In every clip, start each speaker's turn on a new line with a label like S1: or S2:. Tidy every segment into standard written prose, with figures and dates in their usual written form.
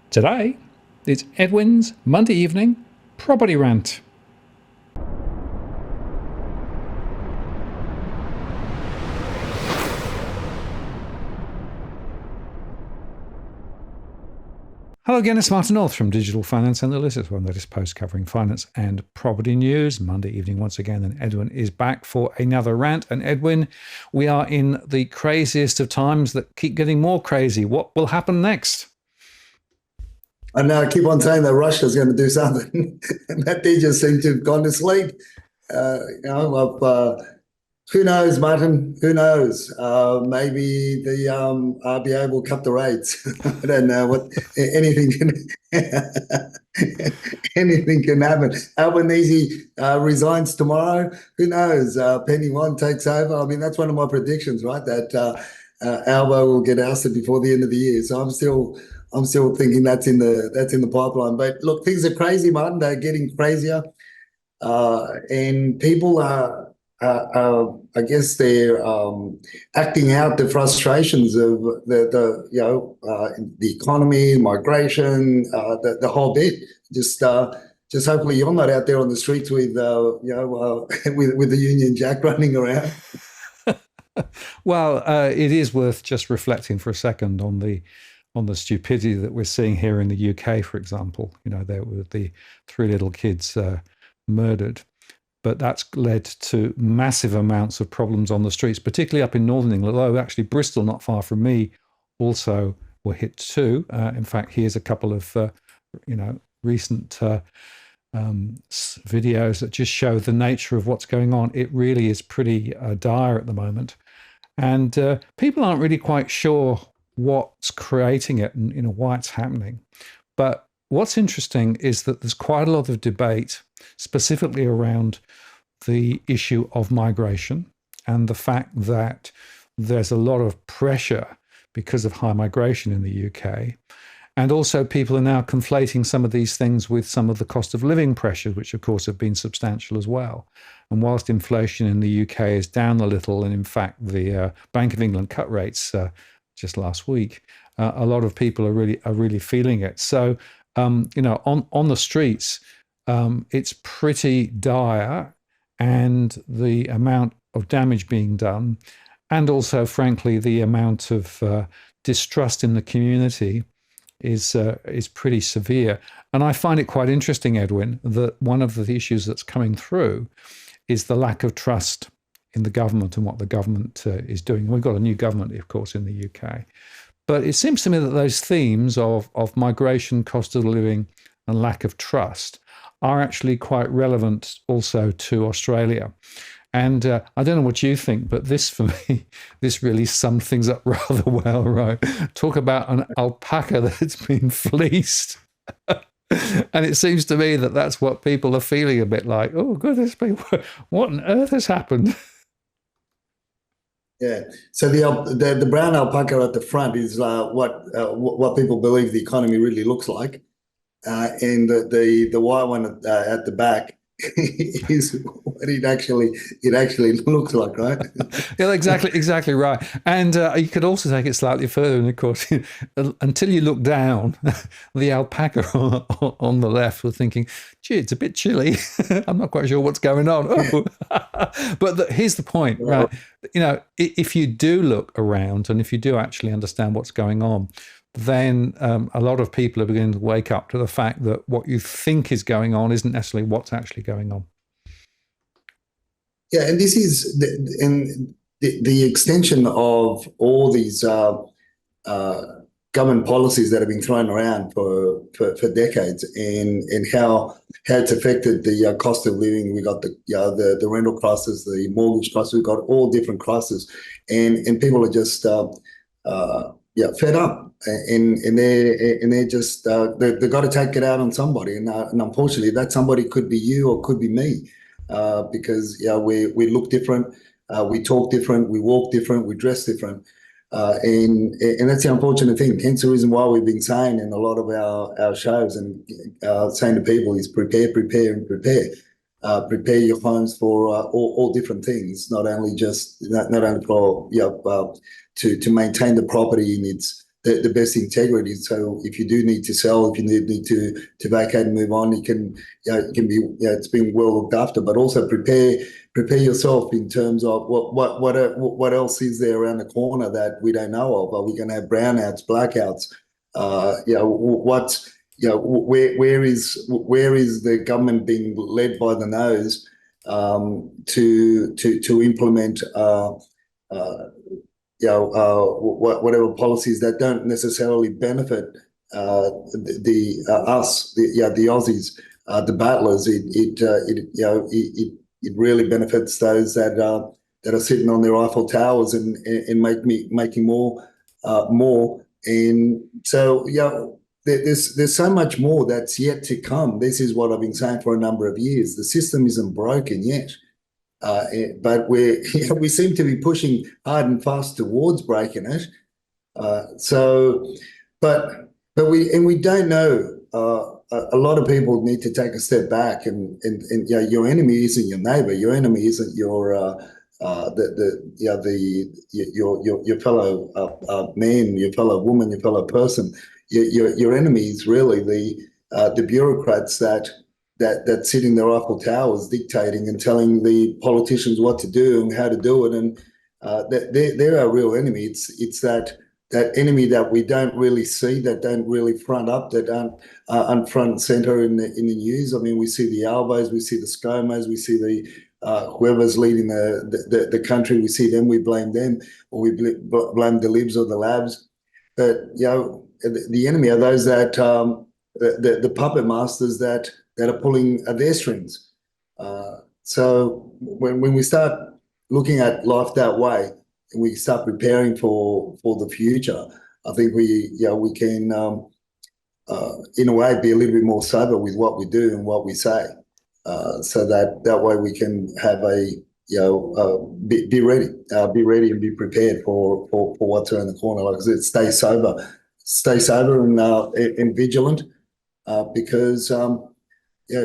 S1: Today, it's Edwin's Monday evening property rant. Hello again, it's Martin North from Digital Finance Analysis, our latest post covering finance and property news. Monday evening once again, and Edwin is back for another rant. And Edwin, we are in the craziest of times that keep getting more crazy. What will happen next?
S2: And I keep on saying that Russia's going to do something, and that they just seem to have gone to sleep. Who knows, Martin? Who knows? Maybe the RBA will cut the rates. I don't know what anything can anything can happen. Albanese resigns tomorrow. Who knows? Penny One takes over. I mean, that's one of my predictions, right? That Albo will get ousted before the end of the year. So I'm still thinking that's in the pipeline. But look, things are crazy, Martin. They're getting crazier, and people are. I guess they're acting out the frustrations of the economy, migration, the whole bit. Just hopefully you're not out there on the streets with with the Union Jack running around.
S1: Well, it is worth just reflecting for a second on the stupidity that we're seeing here in the UK, for example. You know, there were the three little kids murdered. But that's led to massive amounts of problems on the streets, particularly up in northern England, although actually Bristol, not far from me, also were hit too. In fact, here's a couple of recent videos that just show the nature of what's going on. It really is pretty dire at the moment. And people aren't really quite sure what's creating it and why it's happening. But what's interesting is that there's quite a lot of debate specifically around the issue of migration and the fact that there's a lot of pressure because of high migration in the UK. And also people are now conflating some of these things with some of the cost of living pressures, which of course have been substantial as well. And whilst inflation in the UK is down a little, and in fact the Bank of England cut rates just last week, a lot of people are really feeling it. So on the streets, it's pretty dire, and the amount of damage being done, and also, frankly, the amount of distrust in the community is pretty severe. And I find it quite interesting, Edwin, that one of the issues that's coming through is the lack of trust in the government and what the government is doing. We've got a new government, of course, in the UK. But it seems to me that those themes of migration, cost of living, and lack of trust are actually quite relevant also to Australia. And I don't know what you think, but this, for me, this really sums things up rather well, right? Talk about an alpaca that's been fleeced. And it seems to me that that's what people are feeling a bit like. Oh, goodness me, what on earth has happened?
S2: Yeah. So the brown alpaca at the front is what people believe the economy really looks like, and the white one at the back is what it actually looks like, right?
S1: Yeah, exactly right. And you could also take it slightly further, and of course, until you look down, the alpaca on the left was thinking, "Gee, it's a bit chilly. I'm not quite sure what's going on." Oh. But here's the point, right? If you do look around, and if you do actually understand what's going on, then a lot of people are beginning to wake up to the fact that what you think is going on isn't necessarily what's actually going on.
S2: Yeah, and this is the extension of all these government policies that have been thrown around for decades, and how it's affected the cost of living. We got the rental crisis, the mortgage crisis. We've got all different crises, and people are just fed up. And they're just they've got to take it out on somebody, and unfortunately that somebody could be you or could be me, because we look different, we talk different, we walk different, we dress different, and that's the unfortunate thing. Hence the reason why we've been saying in a lot of our shows and saying to people is prepare. Prepare your homes for all different things, not only for to maintain the property in its the best integrity. So if you do need to sell, if you need to vacate and move on, you can, it can be, it's being well looked after, but also prepare yourself in terms of what else is there around the corner that we don't know of. Are we going to have brownouts, blackouts? Where is the government being led by the nose to implement whatever policies that don't necessarily benefit the Aussies, the battlers. It really benefits those that are sitting on their Eiffel Towers and making more. And so there's so much more that's yet to come. This is what I've been saying for a number of years. The system isn't broken yet. But we seem to be pushing hard and fast towards breaking it. But we don't know. A lot of people need to take a step back, and your enemy isn't your neighbour. Your enemy isn't your fellow man, your fellow woman, your fellow person. Your enemy is really the bureaucrats that sit in their Eiffel Towers dictating and telling the politicians what to do and how to do it. And they're our real enemy. It's that enemy that we don't really see, that don't really front up, that aren't front and center in the news. I mean, we see the Albos, we see the ScoMos, we see the whoever's leading the country, we see them, we blame them, or we blame the libs or the labs. But the enemy are those that the puppet masters that are pulling their strings. So when we start looking at life that way, and we start preparing for the future, I think we can in a way be a little bit more sober with what we do and what we say, so that way we can have be ready and be prepared for what's around the corner. Like I said, stay sober and vigilant, because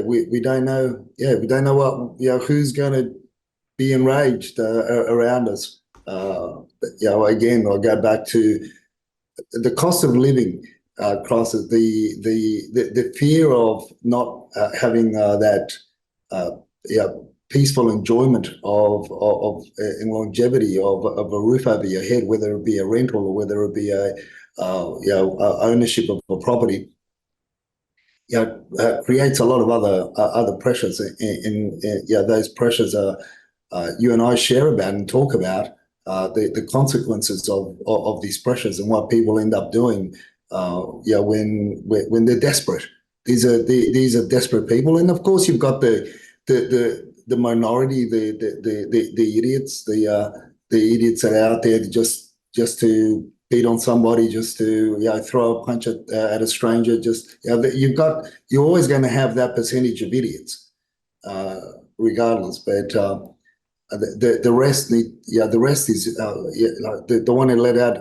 S2: we don't know what who's going to be enraged around us. Again, I'll go back to the cost of living crisis, the fear of not having that peaceful enjoyment of and longevity of a roof over your head, whether it be a rental or whether it be a ownership of a property. Creates a lot of other pressures, and those pressures are you and I share about and talk about the consequences of these pressures and what people end up doing when they're desperate. These are desperate people, and of course you've got the minority, the idiots, the idiots that are out there just to beat on somebody, just to throw a punch at a stranger. Just you're always going to have that percentage of idiots, regardless. But the rest is the one that let out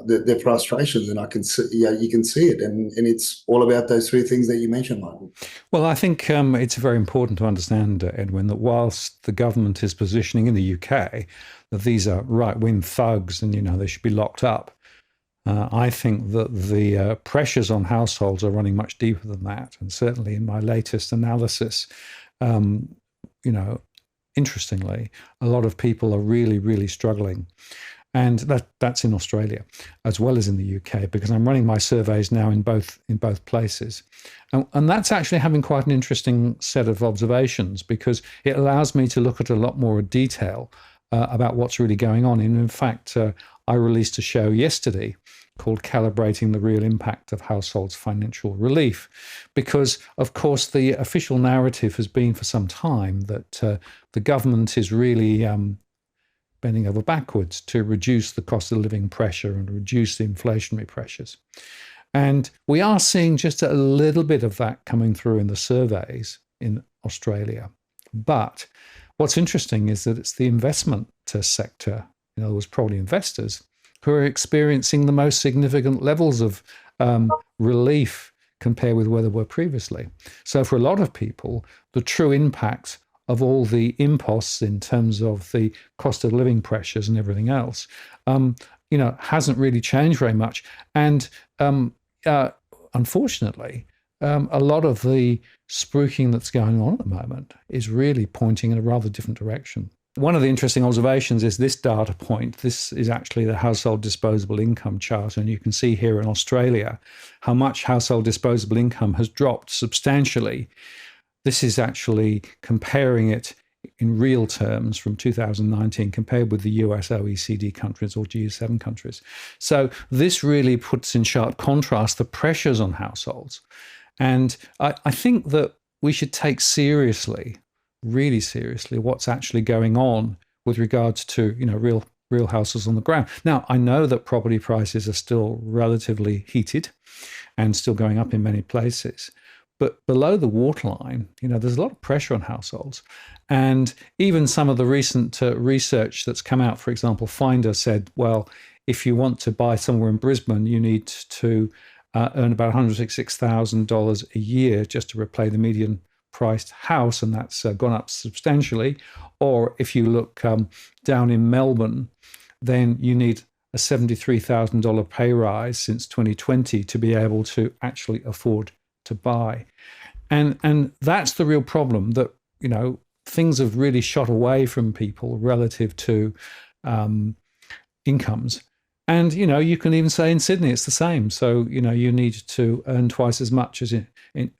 S2: their frustrations, and I can see, you can see it, and it's all about those three things that you mentioned, Michael.
S1: Well, I think it's very important to understand, Edwin, that whilst the government is positioning in the UK that these are right-wing thugs and they should be locked up, I think that the pressures on households are running much deeper than that. And certainly in my latest analysis, interestingly, a lot of people are really, really struggling. And that's in Australia as well as in the UK, because I'm running my surveys now in both places. And that's actually having quite an interesting set of observations, because it allows me to look at a lot more detail about what's really going on. And in fact, I released a show yesterday called Calibrating the Real Impact of Households' Financial Relief, because, of course, the official narrative has been for some time that the government is really bending over backwards to reduce the cost of living pressure and reduce the inflationary pressures. And we are seeing just a little bit of that coming through in the surveys in Australia. But what's interesting is that it's the investment sector, in other words, probably investors, who are experiencing the most significant levels of relief compared with where they were previously. So for a lot of people, the true impact of all the imposts in terms of the cost of living pressures and everything else hasn't really changed very much. And uh, unfortunately, a lot of the spruiking that's going on at the moment is really pointing in a rather different direction. One of the interesting observations is this data point. This is actually the household disposable income chart. And you can see here in Australia how much household disposable income has dropped substantially. This is actually comparing it in real terms from 2019 compared with the US OECD countries or G7 countries. So this really puts in sharp contrast the pressures on households. And I think that we should take seriously, really seriously, what's actually going on with regards to, real houses on the ground. Now, I know that property prices are still relatively heated and still going up in many places. But below the waterline, there's a lot of pressure on households. And even some of the recent research that's come out, for example, Finder said, well, if you want to buy somewhere in Brisbane, you need to earn about $166,000 a year just to repay the median priced house, and that's gone up substantially. Or if you look down in Melbourne, then you need a $73,000 pay rise since 2020 to be able to actually afford to buy. And that's the real problem, that things have really shot away from people relative to incomes. And you can even say in Sydney it's the same. So you need to earn twice as much as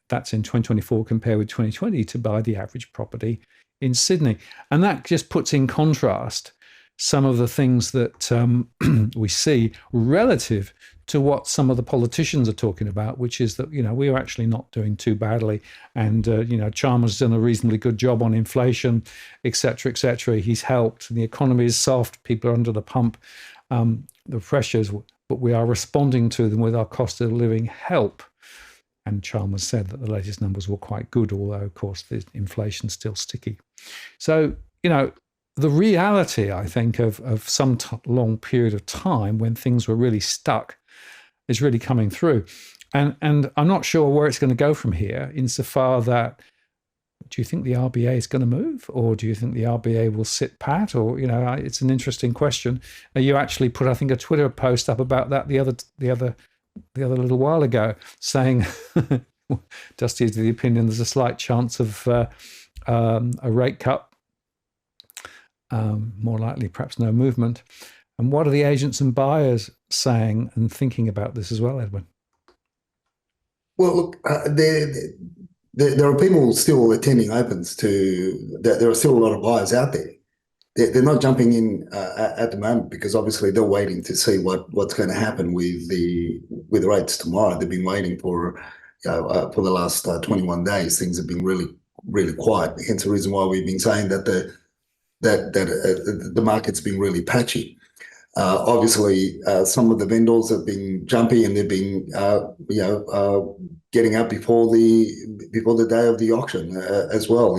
S1: that's in 2024 compared with 2020 to buy the average property in Sydney. And that just puts in contrast some of the things that we see relative to what some of the politicians are talking about, which is that, we are actually not doing too badly. And, Chalmers done a reasonably good job on inflation, et cetera, et cetera. He's helped. The economy is soft. People are under the pump. The pressures, but we are responding to them with our cost of living help. And Chalmers said that the latest numbers were quite good, although, of course, the inflation's still sticky. So, the reality, I think, of some long period of time when things were really stuck is really coming through. And I'm not sure where it's going to go from here, insofar that, do you think the RBA is going to move, or do you think the RBA will sit pat? Or, it's an interesting question. You actually put, I think, a Twitter post up about that the other little while ago, saying, Dusty is of the opinion there's a slight chance of a rate cut. More likely, perhaps no movement. And what are the agents and buyers saying and thinking about this as well, Edwin?
S2: Well, look, there are people still attending opens there are still a lot of buyers out there. They're not jumping in at the moment because obviously they're waiting to see what's going to happen with the rates tomorrow. They've been waiting for the last 21 days. Things have been really, really quiet. Hence the reason why we've been saying that the market's been really patchy. Obviously, some of the vendors have been jumpy and they've been, getting up before the day of the auction as well.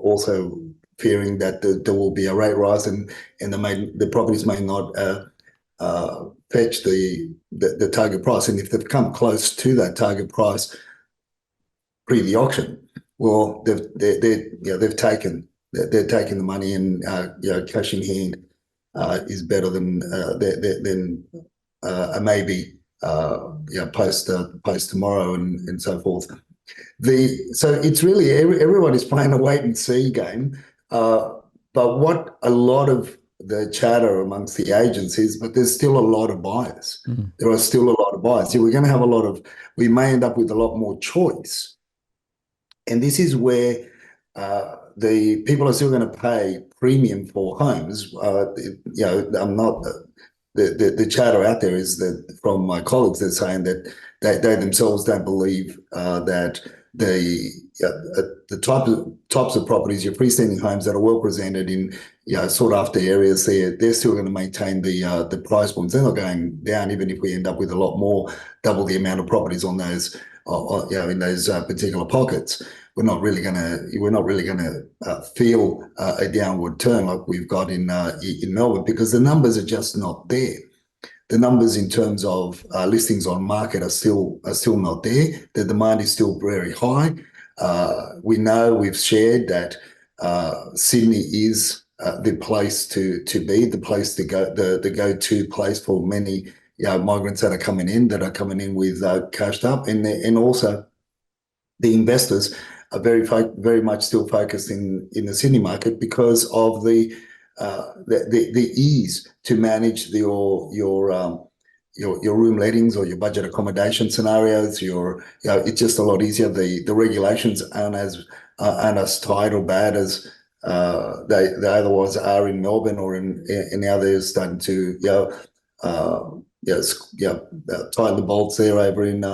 S2: Also fearing that there will be a rate rise and the properties may not fetch the target price. And if they've come close to that target price pre the auction, well, they've taken the money, and cash in hand is better than a maybe post tomorrow and so forth. So it's really everyone is playing a wait and see game. But what a lot of the chatter amongst the agents is, but there's still a lot of buyers. Mm. There are still a lot of buyers. So we're going to have we may end up with a lot more choice. And this is where the people are still going to pay premium for homes. I'm not the chatter out there is that from my colleagues, they're saying that they themselves don't believe that the types of properties, your freestanding homes that are well presented in sought after areas, they're still going to maintain the price points. They're not going down, even if we end up with a lot more, double the amount of properties on those in those particular pockets. We're not really going to feel a downward turn like we've got in Melbourne, because the numbers are just not there. The numbers in terms of listings on market are still not there. The demand is still very high. We know, we've shared that Sydney is the place to be, the place to go, the go-to place for many migrants that are coming in with cashed up, and also the investors are very much still focused in the Sydney market because of the ease to manage your room lettings or your budget accommodation scenarios. It's just a lot easier. The regulations aren't as tight or bad as they otherwise are in Melbourne or in now they're starting to tighten the bolts there over in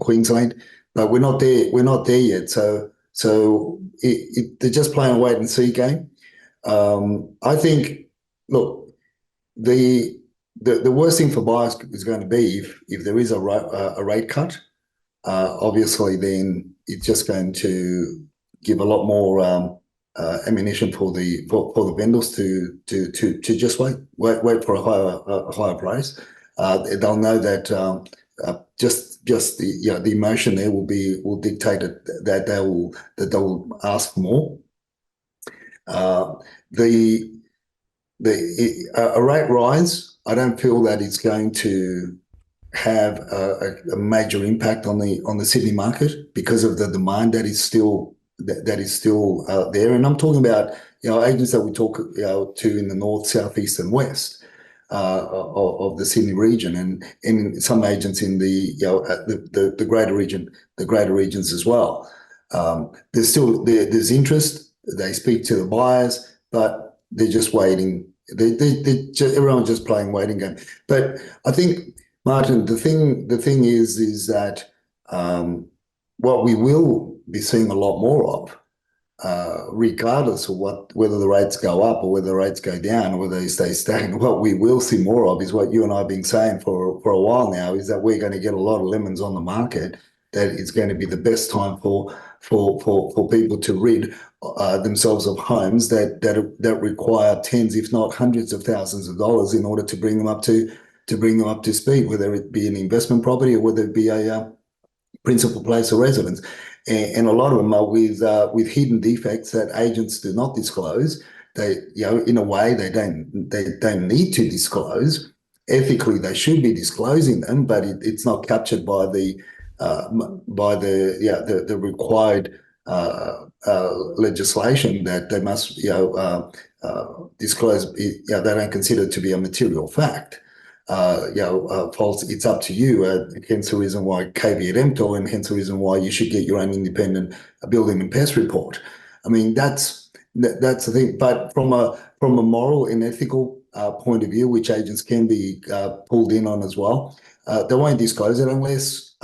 S2: Queensland, but we're not there. We're not there yet. They're just playing a wait and see game. I think, look, the worst thing for buyers is going to be if there is a rate cut. Obviously, then it's just going to give a lot more ammunition for the vendors to just wait for a higher price. They'll know that just the emotion there will dictate that they will ask for more. A rate rise, I don't feel that it's going to have a major impact on the Sydney market because of the demand that is still there. And I'm talking about agents that we talk to in the north, southeast, and west of the Sydney region, and some agents in the greater region, the greater regions as well. There's interest. They speak to the buyers, but they're just waiting. Everyone's just playing waiting game. But I think, Martin, the thing is that what we will be seeing a lot more of, regardless of whether the rates go up or whether the rates go down or whether they stay stagnant, what we will see more of is what you and I have been saying for a while now, is that we're going to get a lot of lemons on the market. That it's going to be the best time for people to rid themselves of homes that require tens, if not hundreds of thousands of dollars in order to bring them up to speed, whether it be an investment property or whether it be a principal place of residence. And a lot of them are with hidden defects that agents do not disclose. They, in a way, they don't need to disclose. Ethically, they should be disclosing them, but it's not captured by the required legislation that they must disclose. They don't consider it to be a material fact. False. It's up to you. Hence the reason why caveat emptor, and hence the reason why you should get your own independent building and pest report. I mean, that's the thing. But from a moral and ethical point of view, which agents can be pulled in on as well, they won't disclose it unless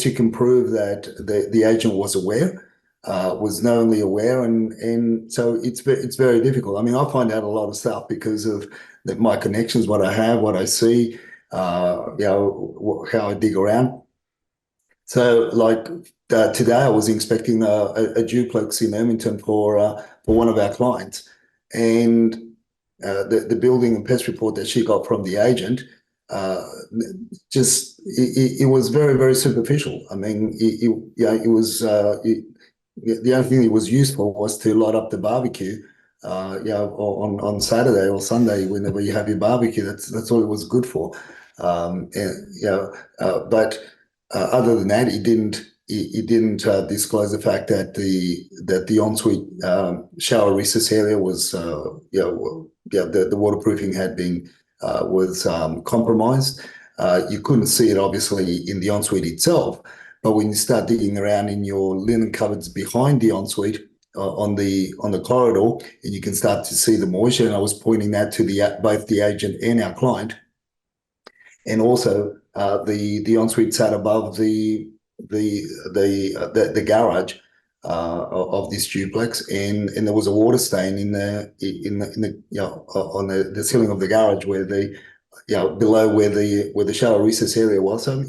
S2: you can prove that the agent was aware, was knowingly aware, and so it's very difficult. I mean, I find out a lot of stuff because of my connections, what I have, what I see, how I dig around. So, like today, I was inspecting a duplex in Ermington for one of our clients, and the building and pest report that she got from the agent, it was very, very superficial. I mean, it was the only thing it was used for was to light up the barbecue. On Saturday or Sunday, whenever you have your barbecue, that's all it was good for. But other than that, it didn't disclose the fact that the ensuite shower recess area was the waterproofing had been was compromised. You couldn't see it obviously in the ensuite itself, but when you start digging around in your linen cupboards behind the ensuite, on the corridor, and you can start to see the moisture. And I was pointing that to both the agent and our client, and also the ensuite sat above the garage of this duplex, and there was a water stain in the on the ceiling of the garage where below where the shower recess area was. So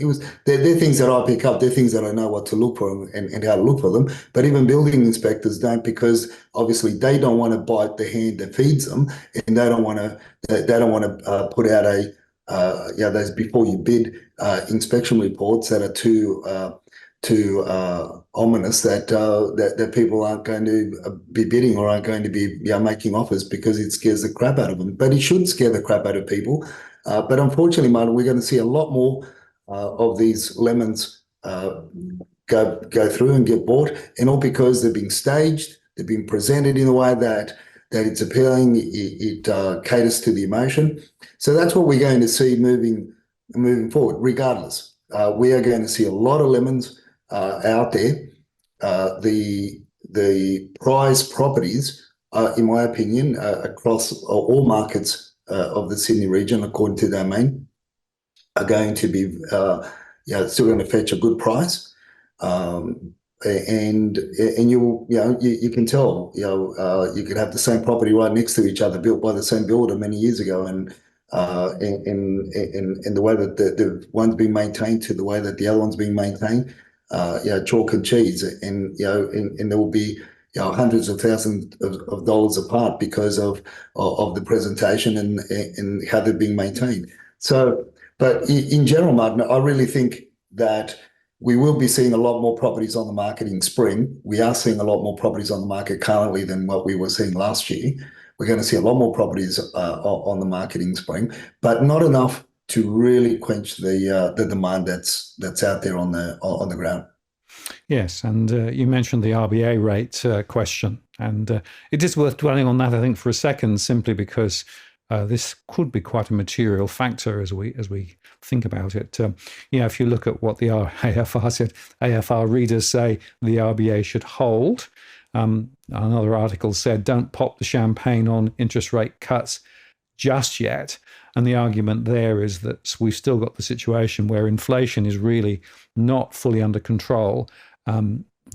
S2: they're things that I pick up. They're things that I know what to look for and how to look for them. But even building inspectors don't, because obviously they don't want to bite the hand that feeds them, and they don't want to put out those before you bid inspection reports that are too too ominous that people aren't going to be bidding or aren't going to be making offers because it scares the crap out of them. But it should scare the crap out of people. But unfortunately, Martin, we're going to see a lot more of these lemons go through and get bought, and all because they're being staged, they're being presented in a way that it's appealing, it caters to the emotion. So that's what we're going to see moving forward, regardless. We are going to see a lot of lemons out there. The prize properties, in my opinion, across all markets of the Sydney region, according to Domain, are going to be still going to fetch a good price. And you can tell you could have the same property right next to each other, built by the same builder many years ago, and in the way that the one's being maintained to the way that the other one's being maintained, chalk and cheese, and there will be hundreds of thousands of dollars apart because of the presentation and how they're being maintained. So, but in general, Martin, I really think that we will be seeing a lot more properties on the market in spring. We are seeing a lot more properties on the market currently than what we were seeing last year. We're going to see a lot more properties on the market in spring, but not enough to really quench the demand that's out there on the ground.
S1: Yes, and you mentioned the RBA rate question, and it is worth dwelling on that, I think, for a second, simply because this could be quite a material factor as we think about it. If you look at what the AFR said, AFR readers say the RBA should hold. Another article said, don't pop the champagne on interest rate cuts just yet. And the argument there is that we've still got the situation where inflation is really not fully under control,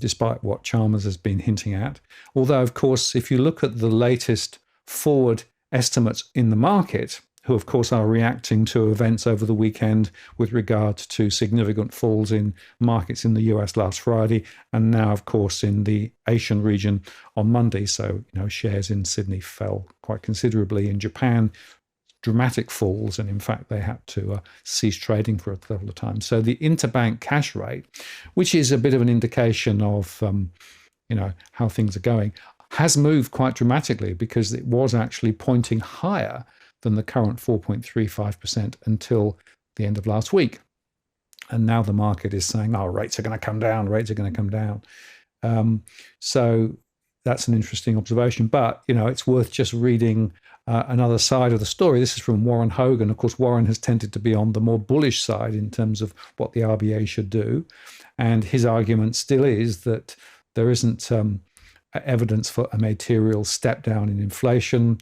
S1: despite what Chalmers has been hinting at. Although, of course, if you look at the latest forward estimates in the market, who of course are reacting to events over the weekend with regard to significant falls in markets in the US last Friday, and now of course in the Asian region on Monday. So, shares in Sydney fell quite considerably. In Japan, dramatic falls, and in fact they had to cease trading for a couple of times. So the interbank cash rate, which is a bit of an indication of how things are going, has moved quite dramatically, because it was actually pointing higher than the current 4.35% until the end of last week. And now the market is saying, rates are going to come down, so that's an interesting observation. But, it's worth just reading another side of the story. This is from Warren Hogan. Of course, Warren has tended to be on the more bullish side in terms of what the RBA should do. And his argument still is that there isn't evidence for a material step down in inflation.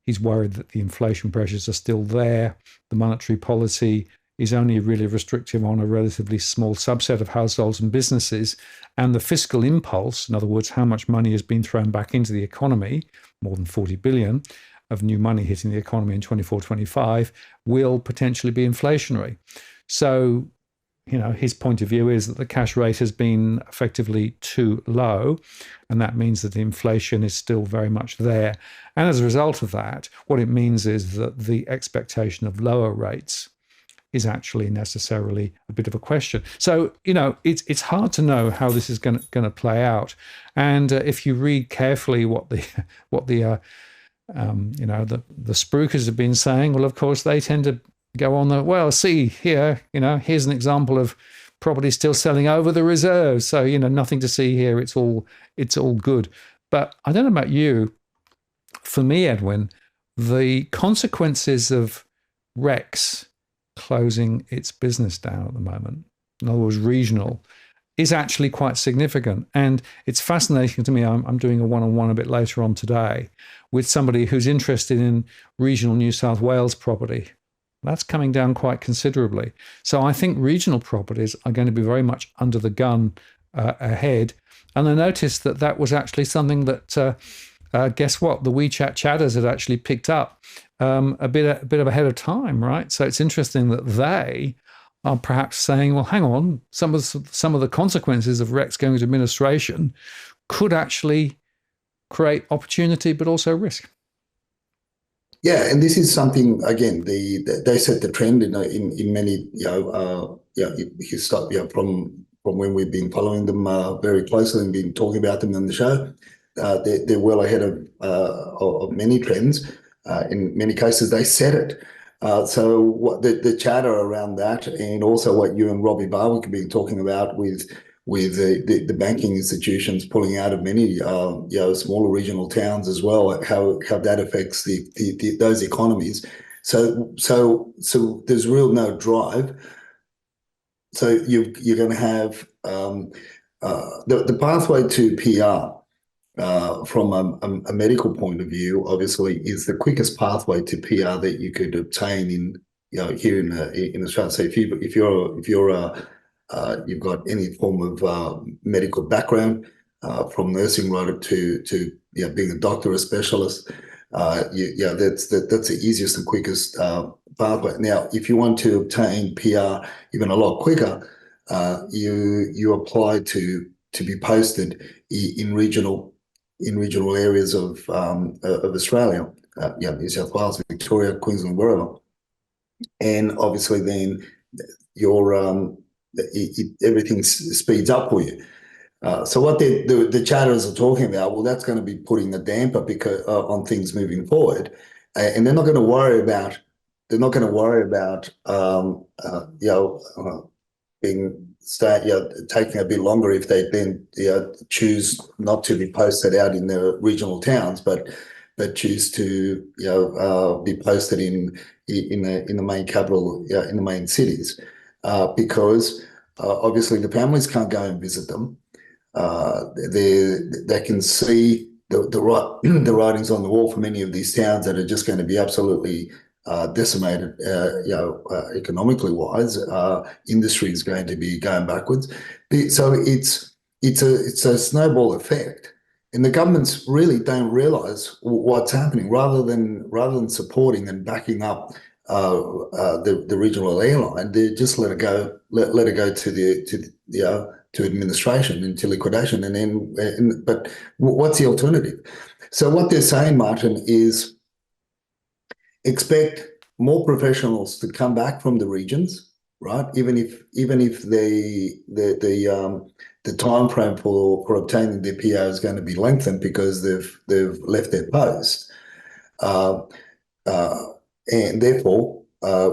S1: He's worried that the inflation pressures are still there. The monetary policy is only really restrictive on a relatively small subset of households and businesses. And the fiscal impulse, in other words, how much money has been thrown back into the economy, more than 40 billion of new money hitting the economy in 24-25, will potentially be inflationary. So, his point of view is that the cash rate has been effectively too low, and that means that inflation is still very much there. And as a result of that, what it means is that the expectation of lower rates is actually necessarily a bit of a question. So, it's hard to know how this is going to play out. And if you read carefully what the spruikers have been saying, well, of course, they tend to go on see here, here's an example of property still selling over the reserves. So, nothing to see here. It's all good. But I don't know about you. For me, Edwin, the consequences of Rex closing its business down at the moment, in other words, regional, is actually quite significant. And it's fascinating to me. I'm doing a one-on-one a bit later on today with somebody who's interested in regional New South Wales property. That's coming down quite considerably. So I think regional properties are going to be very much under the gun ahead. And I noticed that was actually something that, guess what? The WeChat chatters had actually picked up a bit of ahead of time, right? So it's interesting that they are perhaps saying, well, hang on, some of the consequences of Rex going into administration could actually create opportunity, but also risk.
S2: Yeah, and this is something, again, they set the trend in many you start, from when we've been following them very closely and been talking about them on the show. They're well ahead of many trends. In many cases, they set it. So what the chatter around that, and also what you and Robbie Barwick have been talking about with the banking institutions pulling out of many smaller regional towns as well, how that affects those economies. So there's real no drive. So you're going to have the pathway to PR from a medical point of view, obviously, is the quickest pathway to PR that you could obtain here in Australia. So you've got any form of medical background, from nursing right up to being a doctor, a specialist, that's the easiest and quickest pathway. Now, if you want to obtain PR even a lot quicker, you apply to be posted in regional areas of Australia, New South Wales, Victoria, Queensland, wherever, and obviously then your everything speeds up for you. So what the chatters are talking about, well, that's going to be putting a damper on things moving forward, and they're not going to worry about being taking a bit longer if they then choose not to be posted out in the regional towns, but choose to be posted in the main capital, in the main cities, because obviously the families can't go and visit them. They can see the writings on the wall for many of these towns that are just going to be absolutely decimated, economically wise. Industry is going to be going backwards. So it's a snowball effect, and the governments really don't realise what's happening. Rather than supporting and backing up the regional airline, they just let it go to administration and to liquidation, but what's the alternative? So what they're saying, Martin, is expect more professionals to come back from the regions, right? Even if the time frame for obtaining their PR is going to be lengthened because they've left their post, and therefore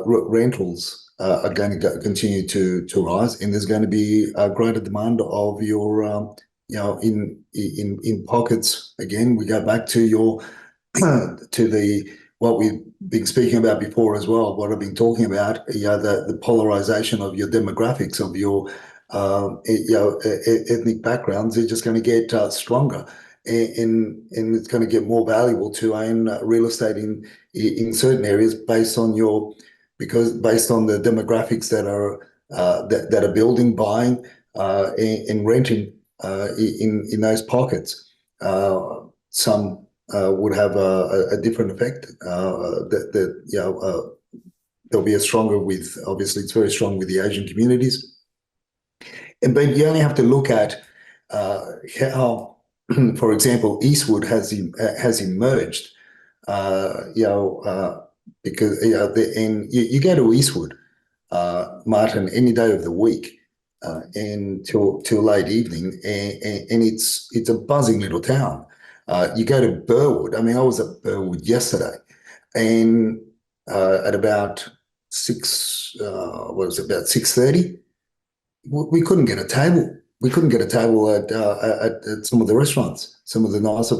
S2: rentals are going to continue to rise, and there's going to be a greater demand of your in pockets. Again, we go back to your to the what we've been speaking about before as well, what I've been talking about, the polarization of your demographics, of your ethnic backgrounds, are just going to get stronger, and it's going to get more valuable to own real estate in certain areas based on the demographics that are building, buying, and renting in those pockets. Some would have a different effect. There'll be a stronger with, obviously it's very strong with the Asian communities, but you only have to look at how, for example, Eastwood has emerged. Because and you go to Eastwood, Martin, any day of the week, and till late evening, and it's a buzzing little town. You go to Burwood. I mean, I was at Burwood yesterday, and at about what was it, about 6:30, we couldn't get a table. We couldn't get a table at some of the restaurants, some of the nicer,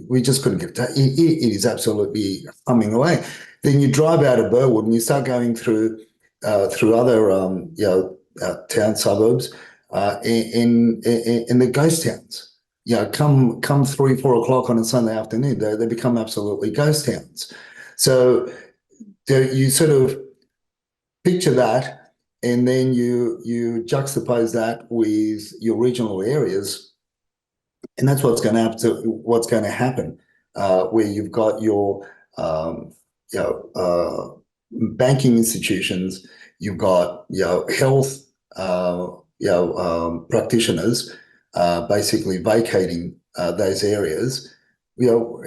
S2: we just couldn't get a table. It is absolutely humming away. Then you drive out of Burwood and you start going through other town suburbs, and the ghost towns. Come 3-4 o'clock on a Sunday afternoon, they become absolutely ghost towns. So you sort of picture that, and then you juxtapose that with your regional areas, and that's what's going to happen, where you've got your banking institutions, you've got health practitioners basically vacating those areas.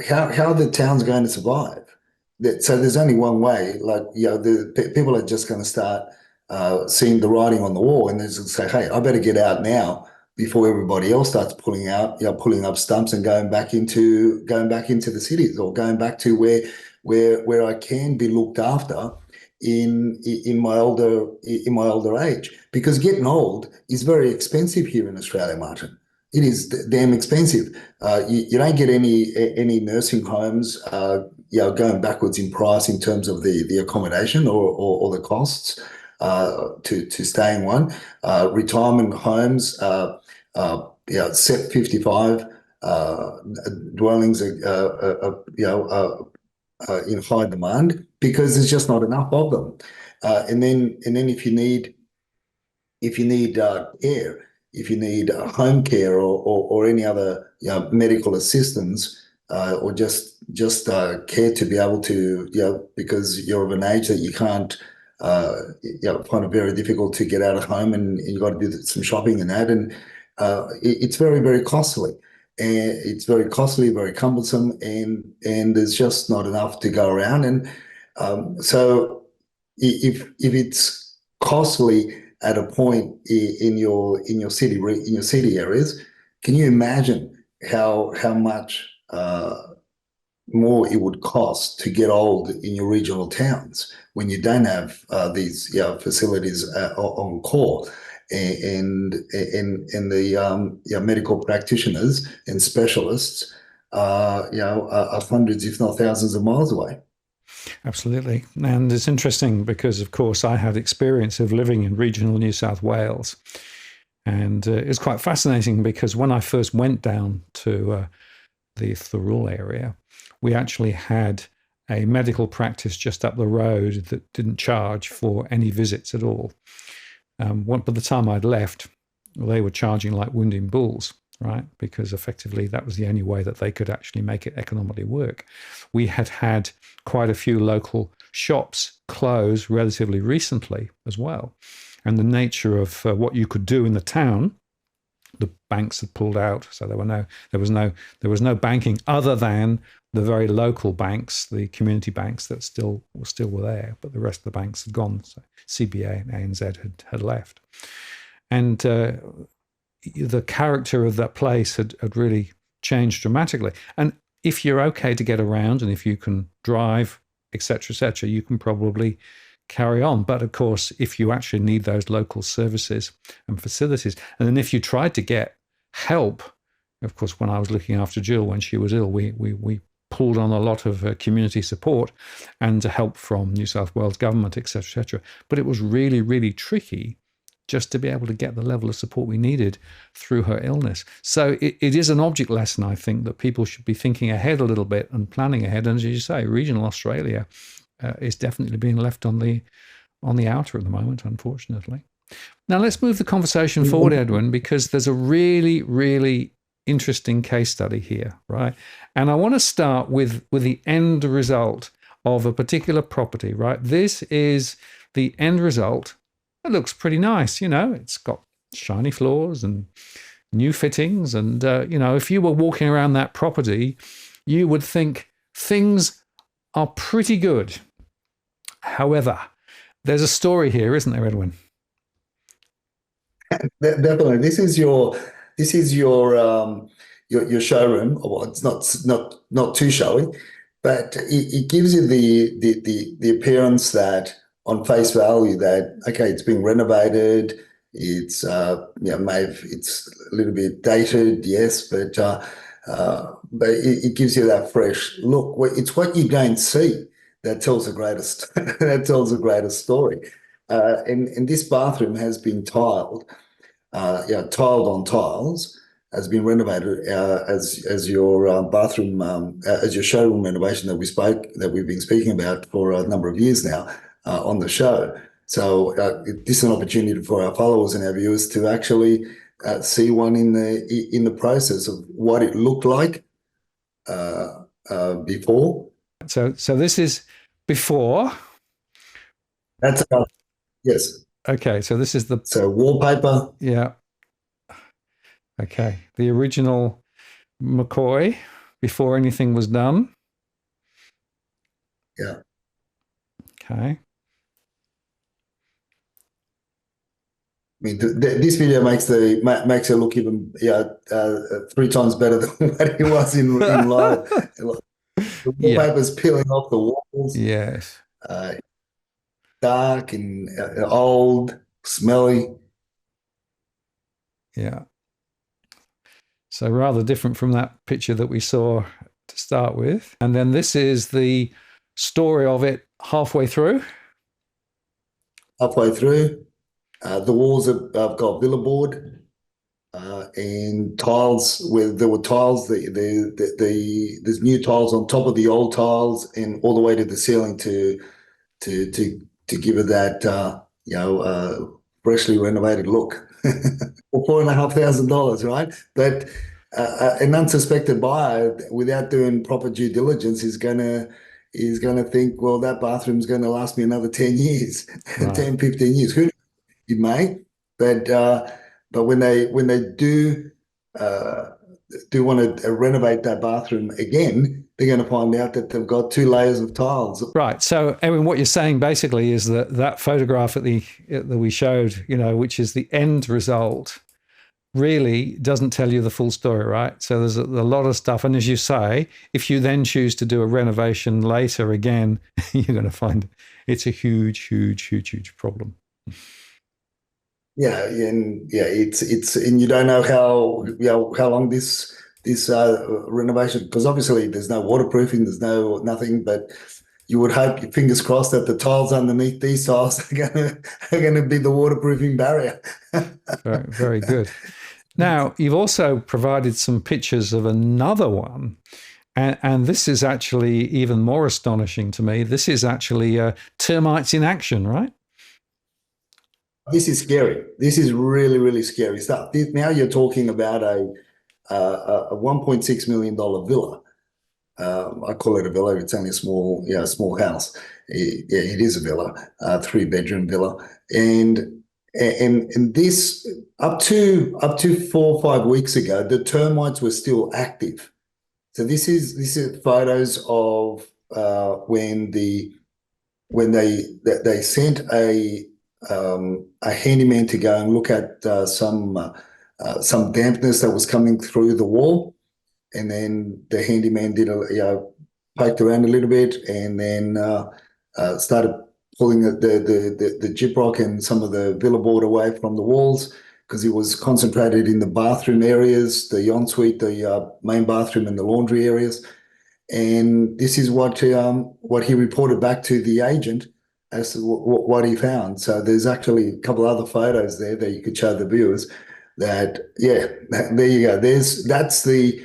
S2: How the town's going to survive? So there's only one way. Like the people are just going to start seeing the writing on the wall and just say, hey, I better get out now before everybody else starts pulling out, pulling up stumps and going back into the cities or going back to where I can be looked after in my older age. Because getting old is very expensive here in Australia, Martin. It is damn expensive. You don't get any nursing homes, going backwards in price in terms of the accommodation or the costs to stay in one. Retirement homes, set 55 dwellings, in high demand because there's just not enough of them. And then if you need care, if you need home care or any other medical assistance or care to be able to because you're of an age that you can't find it very difficult to get out of home and you've got to do some shopping and that and it's very, very costly. And it's very costly, very cumbersome, and there's just not enough to go around. And so if it's costly at a point in your city areas, can you imagine how much more it would cost to get old in your regional towns when you don't have these facilities on call? And the medical practitioners and specialists are hundreds, if not thousands, of miles away.
S1: Absolutely. And it's interesting because, of course, I had experience of living in regional New South Wales. And it's quite fascinating because when I first went down to the Thurul area, we actually had a medical practice just up the road that didn't charge for any visits at all. By the time I'd left, they were charging like wounding bulls, right? Because effectively that was the only way that they could actually make it economically work. We had quite a few local shops close relatively recently as well. And the nature of what you could do in the town, the banks had pulled out, so there was no banking other than the very local banks, the community banks that still were there, but the rest of the banks had gone. So CBA and ANZ had left, and the character of that place had really changed dramatically. And if you're okay to get around, and if you can drive, etc., you can probably carry on. But of course, if you actually need those local services and facilities, and then if you tried to get help, of course, when I was looking after Jill when she was ill, we pulled on a lot of community support and help from New South Wales government, etc. But it was really, really tricky just to be able to get the level of support we needed through her illness. So it is an object lesson, I think, that people should be thinking ahead a little bit and planning ahead. And as you say, regional Australia is definitely being left on the outer at the moment, unfortunately. Now let's move the conversation forward, Edwin, because there's a really, really interesting case study here, right? And I want to start with the end result of a particular property, right? This is the end result. It looks pretty nice, it's got shiny floors and new fittings. And, if you were walking around that property, you would think things are pretty good. However, there's a story here, isn't there, Edwin?
S2: Definitely, this is your showroom. Well, it's not too showy, but it gives you the appearance that on face value that okay, it's being renovated. It's it's a little bit dated, yes, but it gives you that fresh look. It's what you don't see that tells the greatest story. And this bathroom has been tiled on tiles, has been renovated as your bathroom as your showroom renovation that we've been speaking about for a number of years now on the show. So this is an opportunity for our followers and our viewers to actually see one in the process of what it looked like before.
S1: So this is before.
S2: That's yes.
S1: Okay, so this is
S2: so wallpaper.
S1: Yeah. Okay, the original McCoy before anything was done.
S2: Yeah.
S1: Okay.
S2: mean, this video makes it look even three times better than what it was in live. The
S1: Yeah.
S2: wallpaper's peeling off the walls,
S1: Yes.
S2: uh, dark and old, smelly.
S1: Yeah. So rather different from that picture that we saw to start with. And then this is the story of it halfway through.
S2: Halfway through, the walls have got billboard and tiles where there were tiles. There's new tiles on top of the old tiles and all the way to the ceiling to to to give it that freshly renovated look. For $4,500, right? But an unsuspected buyer, without doing proper due diligence, is gonna think, well, that bathroom's going to last me another 10 years,
S1: Right.
S2: 10, 15 years. Who knows? It may, but when they uh, do want to renovate that bathroom again, they're going to find out that they've got two layers of tiles.
S1: Right. So, Edwin, what you're saying basically is that that photograph that we showed, which is the end result, really doesn't tell you the full story, right? So there's a lot of stuff, and as you say, if you then choose to do a renovation later again, you're going to find it's a huge, huge, huge, huge problem.
S2: Yeah, and yeah, it's and you don't know how long this renovation, because obviously there's no waterproofing, there's nothing, but you would hope, your fingers crossed, that the tiles underneath these tiles are gonna be the waterproofing barrier.
S1: Very, very good. Now, you've also provided some pictures of another one, and this is actually even more astonishing to me. This is actually termites in action, right?
S2: This is scary. This is really, really scary stuff. Now you're talking about a $1.6 million villa. I call it a villa. It's only a small house. It is a villa, a three-bedroom villa, and this up to 4 or 5 weeks ago, the termites were still active. So this is photos of when they sent a handyman to go and look at some dampness that was coming through the wall, and then the handyman did poked around a little bit, and then started pulling the gyprock and some of the billboard away from the walls, because it was concentrated in the bathroom areas, the ensuite, the main bathroom, and the laundry areas. And this is what he reported back to the agent as to what he found. So there's actually a couple other photos there that you could show the viewers. That, yeah, there you go. That's the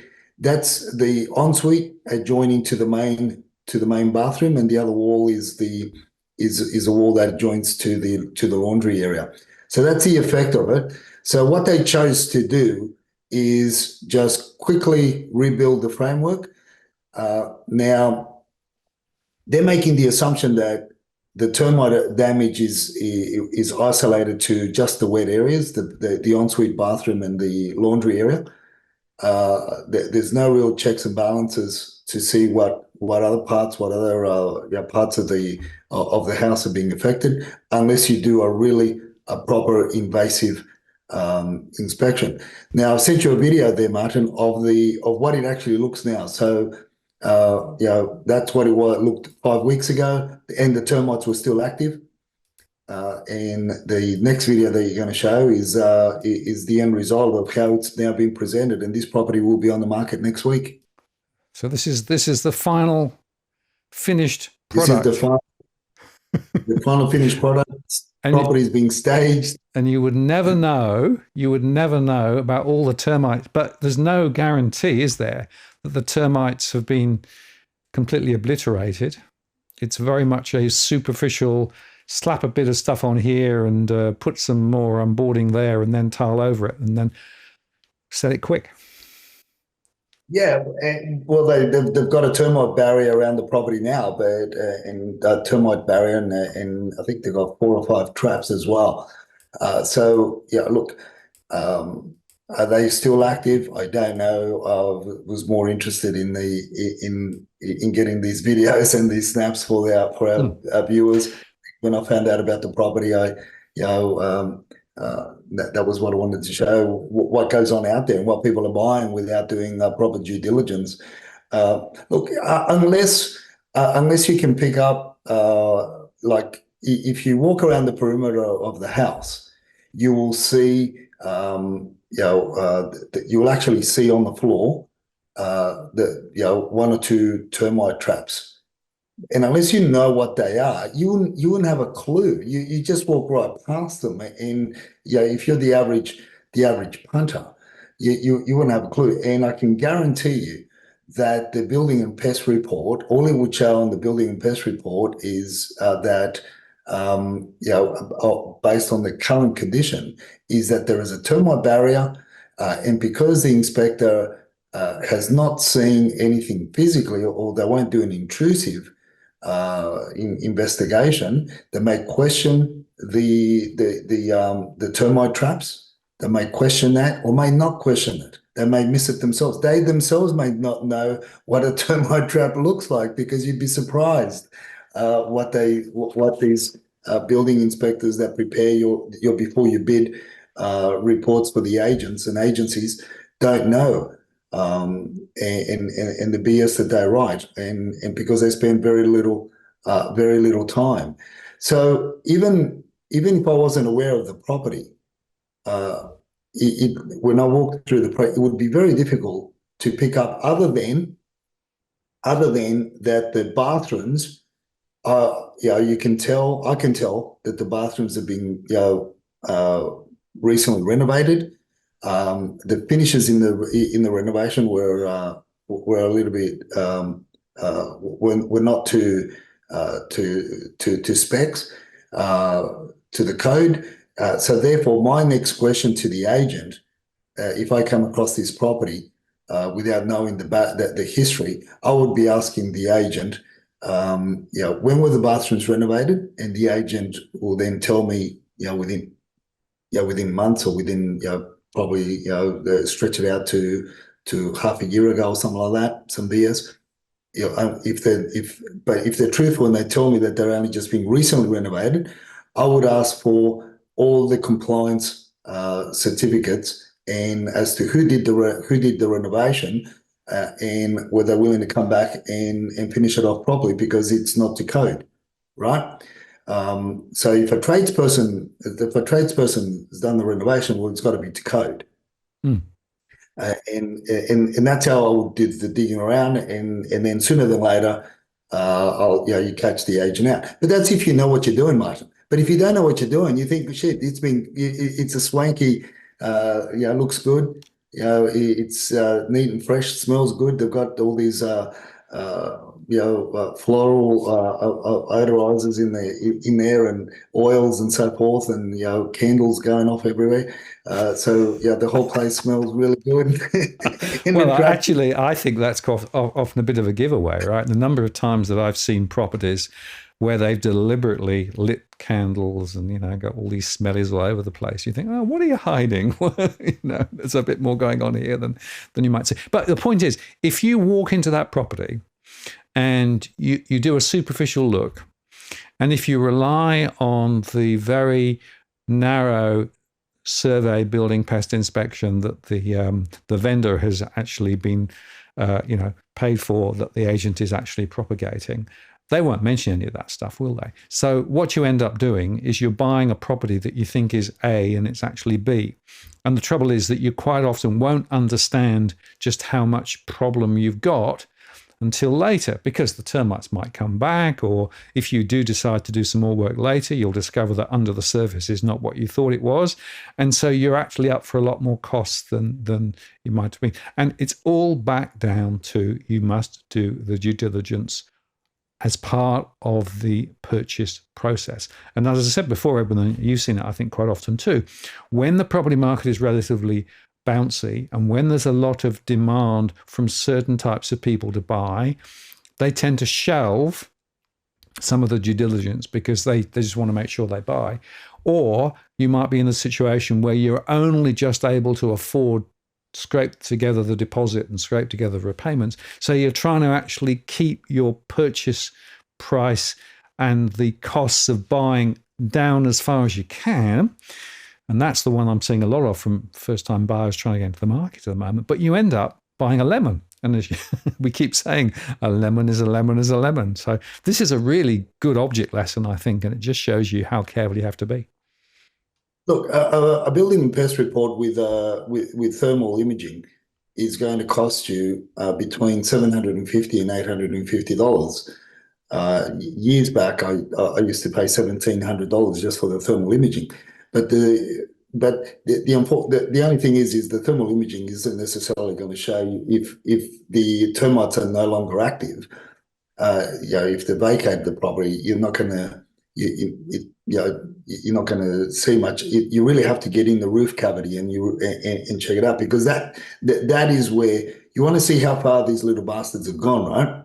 S2: ensuite adjoining to the main bathroom, and the other wall is a wall that joins to the laundry area. So that's the effect of it. So what they chose to do is just quickly rebuild the framework. Now, they're making the assumption that the termite damage is isolated to just the wet areas, the ensuite bathroom and the laundry area. There's no real checks and balances to see what other parts, what other parts of the house are being affected, unless you do a proper invasive inspection. Now, I've sent you a video there, Martin, of what it actually looks now. So, that's what it looked 5 weeks ago, and the termites were still active. And the next video that you're going to show is the end result of how it's now been presented, and this property will be on the market next week.
S1: So this is the final finished
S2: This is
S1: product.
S2: the final finished product. Property is being staged.
S1: And you would never know about all the termites, but there's no guarantee, is there, that the termites have been completely obliterated. It's very much a superficial, slap a bit of stuff on here and put some more unboarding there and then tile over it and then set it quick.
S2: Yeah, well, they've got a termite barrier around the property now, but and a termite barrier, and I think they've got 4 or 5 traps as well. So yeah, look, are they still active? I don't know. I was more interested in getting these videos and these snaps for our viewers. When I found out about the property, that was what I wanted to show, what goes on out there and what people are buying without doing proper due diligence. Look, unless you can pick up, like if you walk around the perimeter of the house, you will see, you will actually see on the floor one or two termite traps. And unless you know what they are, you wouldn't have a clue. You just walk right past them, and if you're the average punter, you wouldn't have a clue. And I can guarantee you that the building and pest report, all it would show on the building and pest report is that based on the current condition, is that there is a termite barrier, and because the inspector has not seen anything physically, or they won't do an intrusive investigation, they may question the termite traps. They may question that, or may not question it. They may miss it themselves. They themselves may not know what a termite trap looks like, because you'd be surprised what these building inspectors that prepare your before you bid reports for the agents and agencies don't know. And the BS that they write, and because they spend very little time. So even if I wasn't aware of the property, when I walked through it would be very difficult to pick up, other than that the bathrooms are, I can tell that the bathrooms have been recently renovated. The finishes in the renovation were a little bit were not to specs, to the code. So therefore, my next question to the agent, if I come across this property without knowing the history, I would be asking the agent, when were the bathrooms renovated, and the agent will then tell me, within months, or within probably stretch it out to half a year ago or something like that, some BS. If they're truthful and they tell me that they're only just being recently renovated, I would ask for all the compliance certificates, and as to who did the renovation, and were they willing to come back and finish it off properly, because it's not to code, right? So if a tradesperson has done the renovation, well, it's got to be to code.
S1: Mm.
S2: And that's how I would do the digging around, and then sooner than later, you catch the agent out. But that's if you know what you're doing, Martin. But if you don't know what you're doing, you think, shit, it's a swanky, looks good, it's neat and fresh, smells good. They've got all these floral odorizers in there, and oils and so forth, and candles going off everywhere. So the whole place smells really good.
S1: Well, actually, I think that's often a bit of a giveaway, right? The number of times that I've seen properties where they've deliberately lit candles and got all these smellies all over the place. You think, oh, what are you hiding? There's a bit more going on here than you might see. But the point is, if you walk into that property and you do a superficial look, and if you rely on the very narrow survey building pest inspection that the vendor has actually been paid for, that the agent is actually propagating, they won't mention any of that stuff, will they? So what you end up doing is you're buying a property that you think is A and it's actually B. And the trouble is that you quite often won't understand just how much problem you've got until later, because the termites might come back, or if you do decide to do some more work later, you'll discover that under the surface is not what you thought it was. And so you're actually up for a lot more costs than you might have been. And it's all back down to, you must do the due diligence as part of the purchase process. And as I said before, Edwin, and you've seen it, I think, quite often too, when the property market is relatively bouncy and when there's a lot of demand from certain types of people to buy, they tend to shelve some of the due diligence because they just want to make sure they buy. Or you might be in a situation where you're only just able to afford scrape together the deposit and scrape together the repayments. So you're trying to actually keep your purchase price and the costs of buying down as far as you can. And that's the one I'm seeing a lot of from first-time buyers trying to get into the market at the moment. But you end up buying a lemon. And as we keep saying, a lemon is a lemon is a lemon. So this is a really good object lesson, I think, and it just shows you how careful you have to be.
S2: Look, a building and pest report with thermal imaging is going to cost you between $750 and $850. Years back, I used to pay $1,700 just for the thermal imaging, but the only thing is the thermal imaging isn't necessarily going to show you if the termites are no longer active. If they vacate the property, you're not going to you're not going to see much. You really have to get in the roof cavity and check it out, because that is where you want to see how far these little bastards have gone, right?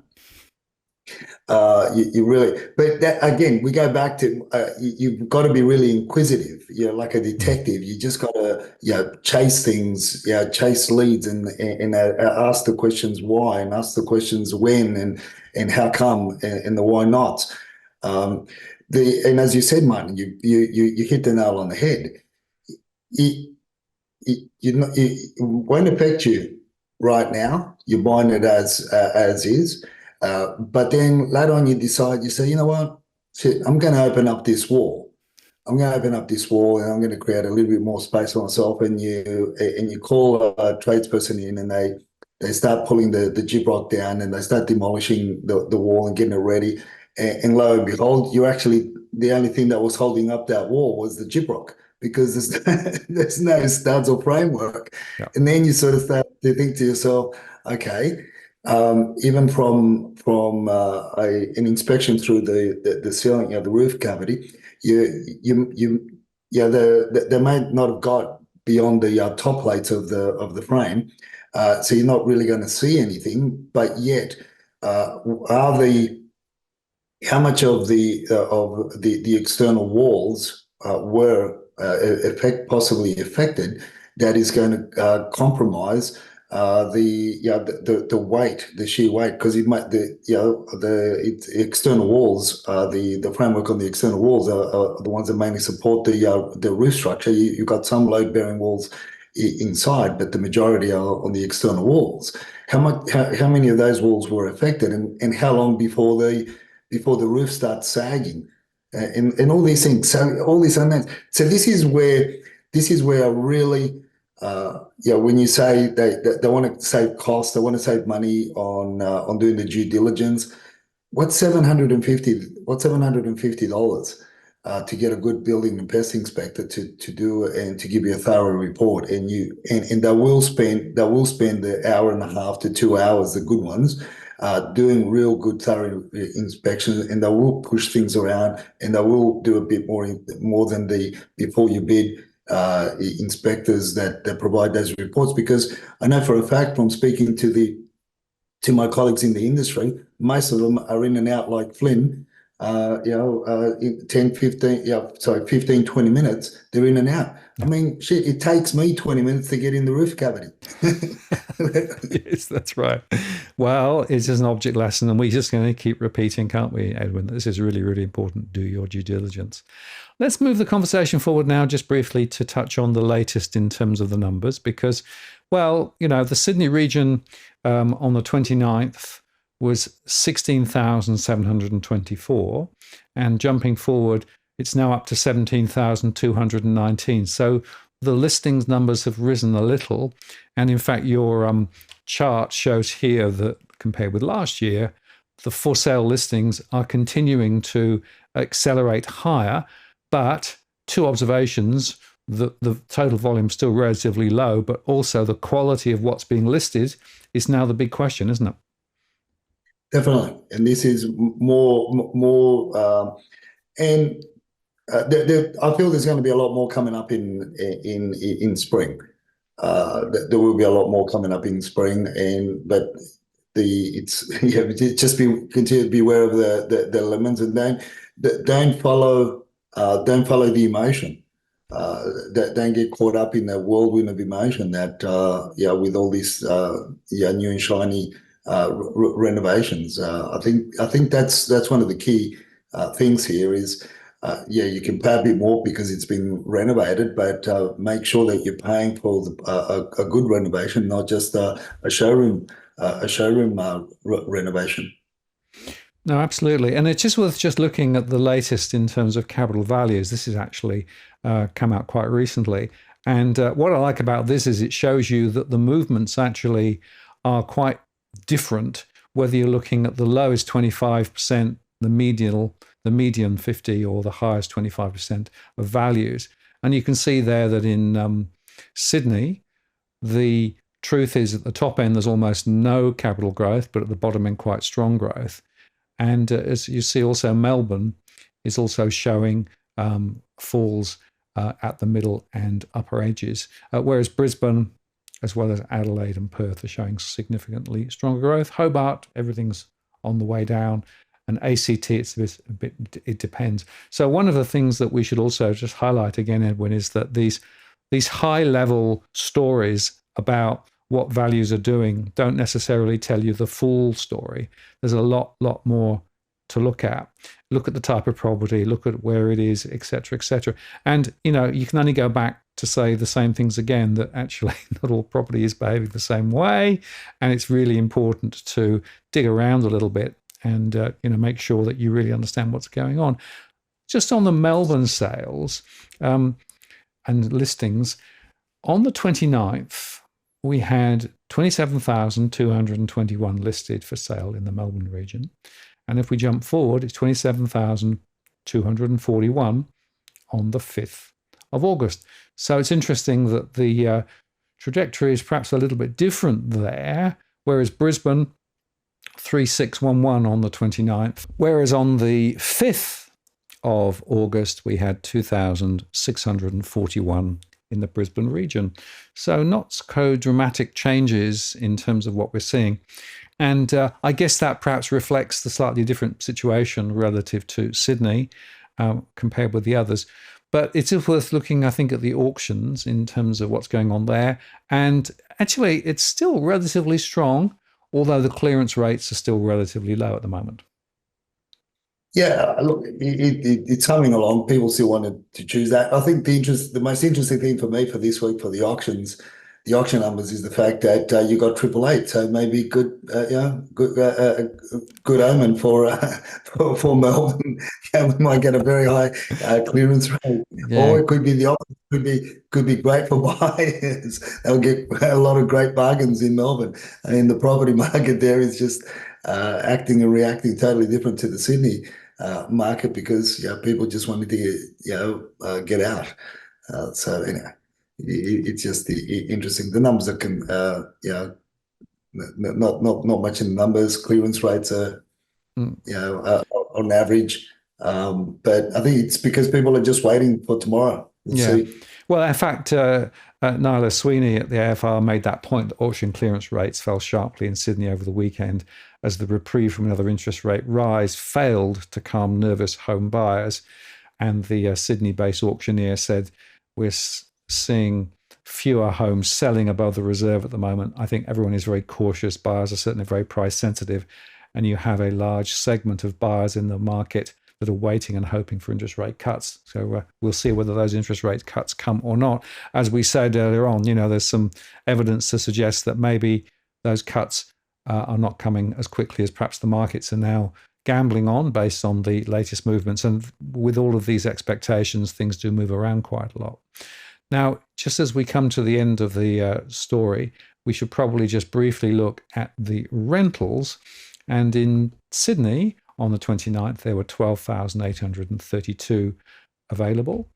S2: You really, but that again, we go back to you've got to be really inquisitive. Like a detective, you just got to chase things, chase leads, and ask the questions why, and ask the questions when, and how come, and the why not. And as you said, Martin, you hit the nail on the head. It won't affect you right now. You're buying it as is. But then later on, you decide, you say, you know what? Shit, I'm going to open up this wall. I'm going to open up this wall, and I'm going to create a little bit more space for myself. And you call a tradesperson in, and they start pulling the gyprock down, and they start demolishing the wall and getting it ready. And lo and behold, you're actually the only thing that was holding up that wall was the gyprock, because there's no studs or framework.
S1: Yeah.
S2: And then you sort of start to think to yourself, okay. Even from an inspection through the ceiling, the roof cavity, they might not have got beyond the top plates of the frame, so you're not really going to see anything. But yet, how much of the external walls were possibly affected, that is going to compromise the weight, the shear weight, because it might the external walls, the framework on the external walls are the ones that mainly support the roof structure. You've got some load bearing walls inside, but the majority are on the external walls. How many of those walls were affected, and how long before the roof starts sagging, and all these things. So all these unknowns. So this is where I really. When you say they want to save costs, they want to save money on doing the due diligence. What's $750 to get a good building and pest inspector to do and to give you a thorough report, and they will spend the hour and a half to 2 hours, the good ones, doing real good thorough inspections, and they will push things around, and they will do a bit more than the before you bid inspectors that provide those reports, because I know for a fact from speaking to my colleagues in the industry, most of them are in and out like Flynn, in 10, 15, 15, 20 minutes, they're in and out. I mean, shit, it takes me 20 minutes to get in the roof cavity.
S1: Yes, that's right. Well, it's just an object lesson, and we're just going to keep repeating, can't we, Edwin? This is really, really important. Do your due diligence. Let's move the conversation forward now, just briefly, to touch on the latest in terms of the numbers, because, well, the Sydney region on the 29th was 16,724, and jumping forward, it's now up to 17,219. So the listings numbers have risen a little. And in fact, your chart shows here that compared with last year, the for sale listings are continuing to accelerate higher. But two observations: the total volume is still relatively low, but also the quality of what's being listed is now the big question, isn't it?
S2: Definitely. And this is more and I feel there's going to be a lot more coming up in spring. There will be a lot more coming up in spring, but just continue to be aware of the lemons, and don't follow the emotion. Don't get caught up in the whirlwind of emotion that with all this new and shiny renovations. I think that's one of the key things here is yeah, you can pay a bit more because it's been renovated, but make sure that you're paying for a good renovation, not just a showroom renovation.
S1: No, absolutely. And it's just worth just looking at the latest in terms of capital values. This has actually come out quite recently. And what I like about this is it shows you that the movements actually are quite different, whether you're looking at the lowest 25%, the median 50, or the highest 25% of values. And you can see there that in Sydney, the truth is at the top end, there's almost no capital growth, but at the bottom end, quite strong growth. And as you see, also Melbourne is also showing falls at the middle and upper edges, whereas Brisbane, as well as Adelaide and Perth, are showing significantly stronger growth. Hobart, everything's on the way down, and ACT, it depends. So one of the things that we should also just highlight again, Edwin, is that these high level stories about what values are doing don't necessarily tell you the full story. There's a lot more to look at. Look at the type of property, look at where it is, etc., etc. And you can only go back to say the same things again, that actually not all property is behaving the same way, and it's really important to dig around a little bit and make sure that you really understand what's going on. Just on the Melbourne sales and listings, on the 29th, we had 27,221 listed for sale in the Melbourne region. And if we jump forward, it's 27,241 on the 5th of August. So it's interesting that the trajectory is perhaps a little bit different there, whereas Brisbane, 3611 on the 29th, whereas on the 5th of August, we had 2,641 in the Brisbane region. So not so dramatic changes in terms of what we're seeing. And I guess that perhaps reflects the slightly different situation relative to Sydney compared with the others. But it's worth looking, I think, at the auctions in terms of what's going on there. And actually, it's still relatively strong, although the clearance rates are still relatively low at the moment.
S2: Yeah, look, it's humming along. People still wanted to choose that. I think the most interesting thing for me for this week for the auction numbers is the fact that you got 888. So maybe good, good omen for for Melbourne. Yeah, we might get a very high clearance rate, or
S1: Yeah.
S2: it could be the opposite. Could be great for buyers. They'll get a lot of great bargains in Melbourne. I mean, the property market there is just acting and reacting totally different to the Sydney market because people just wanted to get out. So anyway, it's just interesting. The numbers are not much in the numbers. Clearance rates are
S1: Mm.
S2: on average, but I think it's because people are just waiting for tomorrow. We'll
S1: Yeah.
S2: see.
S1: Well, in fact, Nyla Sweeney at the AFR made that point that auction clearance rates fell sharply in Sydney over the weekend as the reprieve from another interest rate rise failed to calm nervous home buyers. And the Sydney-based auctioneer said, we're seeing fewer homes selling above the reserve at the moment. I think everyone is very cautious. Buyers are certainly very price sensitive. And you have a large segment of buyers in the market that are waiting and hoping for interest rate cuts. So we'll see whether those interest rate cuts come or not. As we said earlier on, there's some evidence to suggest that maybe those cuts are not coming as quickly as perhaps the markets are now gambling on based on the latest movements. And with all of these expectations, things do move around quite a lot. Now, just as we come to the end of the story, we should probably just briefly look at the rentals. And in Sydney, on the 29th, there were 12,832 available,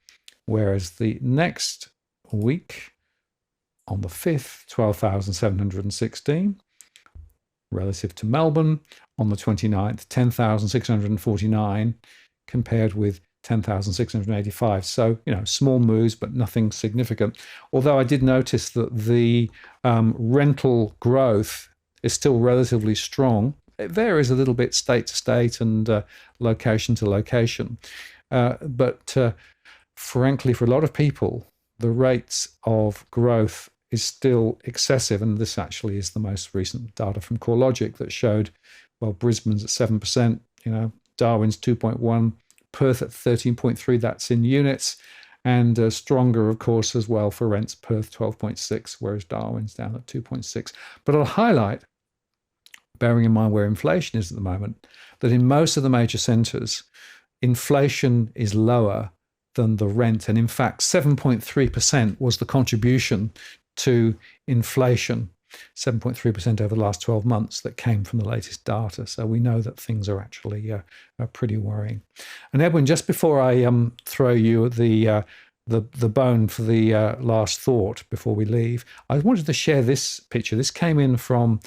S1: whereas the next week, on the 5th, 12,716. Relative to Melbourne, on the 29th, 10,649, compared with 10,685. So, small moves, but nothing significant. Although I did notice that the rental growth is still relatively strong. It varies a little bit state to state and location to location. But frankly, for a lot of people, the rates of growth is still excessive. And this actually is the most recent data from CoreLogic that showed, well, Brisbane's at 7%, Darwin's 2.1, Perth at 13.3, that's in units. And stronger, of course, as well for rents, Perth 12.6, whereas Darwin's down at 2.6. But I'll highlight, bearing in mind where inflation is at the moment, that in most of the major centres, inflation is lower than the rent. And in fact, 7.3% was the contribution to inflation, 7.3% over the last 12 months that came from the latest data. So we know that things are actually pretty worrying. And Edwin, just before I throw you the bone for the last thought before we leave, I wanted to share this picture. This came in from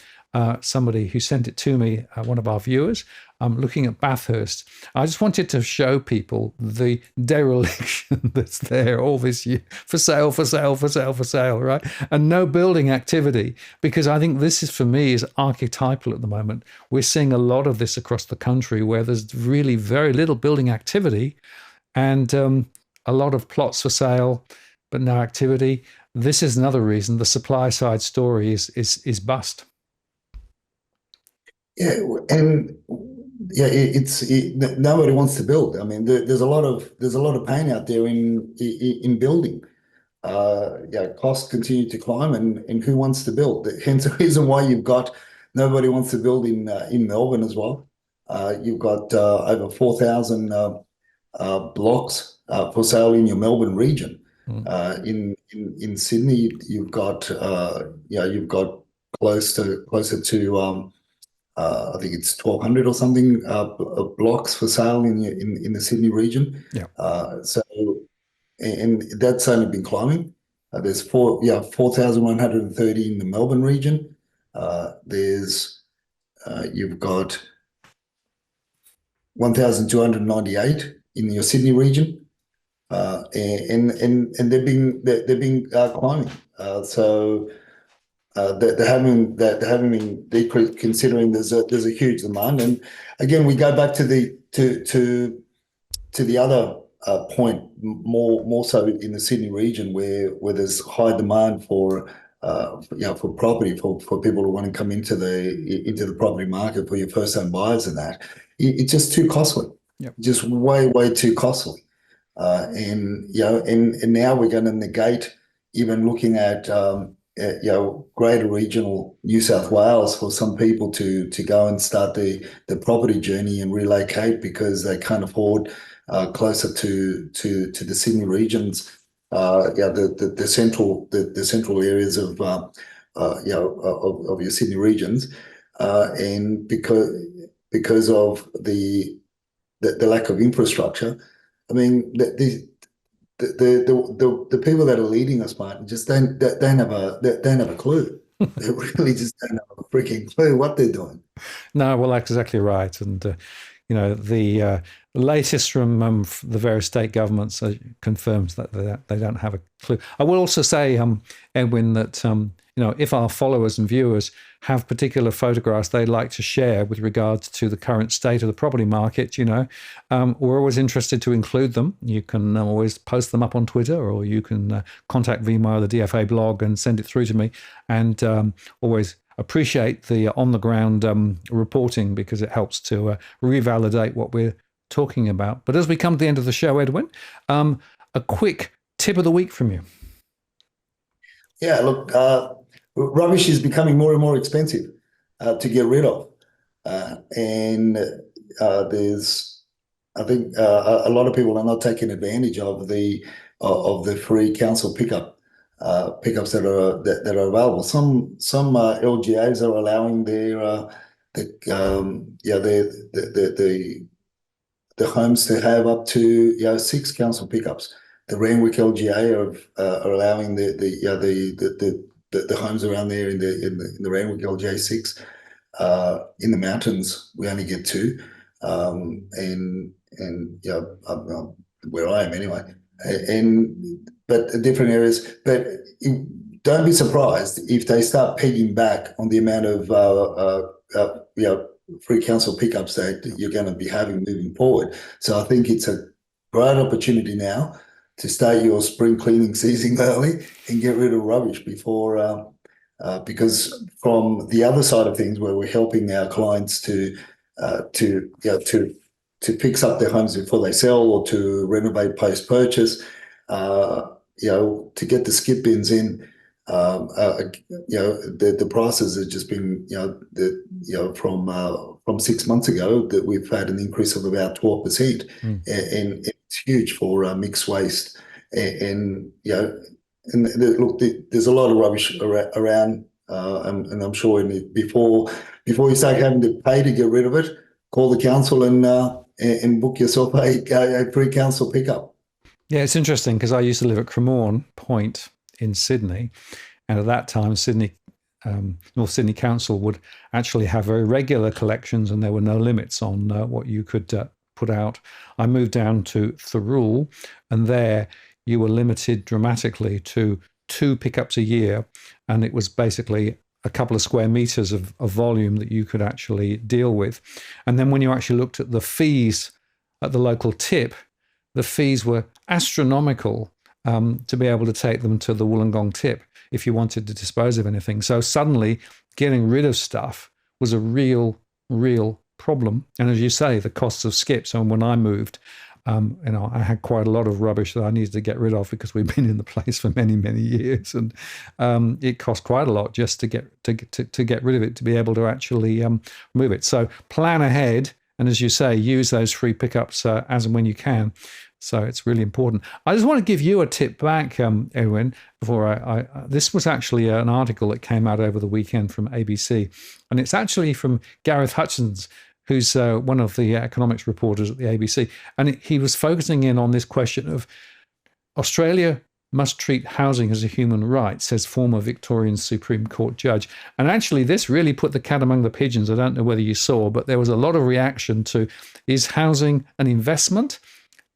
S1: somebody who sent it to me, one of our viewers, looking at Bathurst. I just wanted to show people the dereliction that's there all this year. For sale, for sale, for sale, for sale, right? And no building activity, because I think this is, for me, is archetypal at the moment. We're seeing a lot of this across the country where there's really very little building activity and a lot of plots for sale, but no activity. This is another reason the supply side story is bust.
S2: Yeah, and yeah, nobody wants to build. I mean, there's a lot of pain out there in building. Yeah, costs continue to climb, and who wants to build? Hence the reason why you've got nobody wants to build in Melbourne as well. You've got over 4,000 blocks for sale in your Melbourne region. In Sydney, you've got you've got closer to I think it's 1,200 or something blocks for sale in the Sydney region.
S1: Yeah.
S2: And that's only been climbing. There's 4,130 in the Melbourne region. You've got 1,298 in your Sydney region, and they've been climbing. They haven't been decreased, considering there's a huge demand. And again, we go back to the other point, more so in the Sydney region, where there's high demand for for property, for people who want to come into the property market, for your first home buyers and that. It's just too costly.
S1: Yep.
S2: Just way too costly. And now we're going to negate even looking at greater regional New South Wales for some people to go and start the property journey and relocate because they can't afford closer to the Sydney regions, the central areas of your Sydney regions, and because of the lack of infrastructure. I mean, the people that are leading us, Martin, just don't have a clue. They really just don't have a freaking clue what they're doing.
S1: No, well, that's exactly right. And the latest from the various state governments confirms that they don't have a clue. I will also say, Edwin, that if our followers and viewers have particular photographs they'd like to share with regards to the current state of the property market, we're always interested to include them. You can always post them up on Twitter, or you can contact me via the DFA blog and send it through to me. And always appreciate the on-the-ground reporting, because it helps to revalidate what we're talking about. But as we come to the end of the show, Edwin, a quick tip of the week from you.
S2: Yeah, look, rubbish is becoming more and more expensive to get rid of. And I think a lot of people are not taking advantage of the free council pickups that are available. Some LGAs are allowing the homes to have up to 6 council pickups. The Randwick LGA are allowing the homes around there in the Randwick LGA 6. In the mountains, we only get 2, and where I am anyway. But different areas. But don't be surprised if they start pegging back on the amount of free council pickups that you're going to be having moving forward. So I think it's a great opportunity now to start your spring cleaning season early and get rid of rubbish before, because from the other side of things, where we're helping our clients to to fix up their homes before they sell or to renovate post purchase. To get the skip bins in, the prices have just been, from 6 months ago that we've had an increase of about 12%,
S1: Mm.
S2: and it's huge for mixed waste. Look, there's a lot of rubbish around, and I'm sure before you start having to pay to get rid of it, call the council and book yourself a free council pickup.
S1: Yeah, it's interesting because I used to live at Cremorne Point in Sydney, and at that time, North Sydney Council would actually have very regular collections, and there were no limits on what you could put out. I moved down to Thirroul, and there you were limited dramatically to 2 pickups a year, and it was basically a couple of square meters of volume that you could actually deal with. And then when you actually looked at the fees at the local tip, the fees were astronomical to be able to take them to the Wollongong tip if you wanted to dispose of anything. So suddenly getting rid of stuff was a real problem. And as you say, the costs of skips. And when I moved, I had quite a lot of rubbish that I needed to get rid of because we've been in the place for many years, and it cost quite a lot just to get rid of it, to be able to actually move it. So plan ahead, and as you say, use those free pickups as and when you can. So it's really important. I just want to give you a tip back, Edwin, before this was actually an article that came out over the weekend from ABC, and it's actually from Gareth Hutchins, who's one of the economics reporters at the ABC. And he was focusing in on this question of Australia must treat housing as a human right, says former Victorian Supreme Court judge. And actually, this really put the cat among the pigeons. I don't know whether you saw, but there was a lot of reaction to, is housing an investment,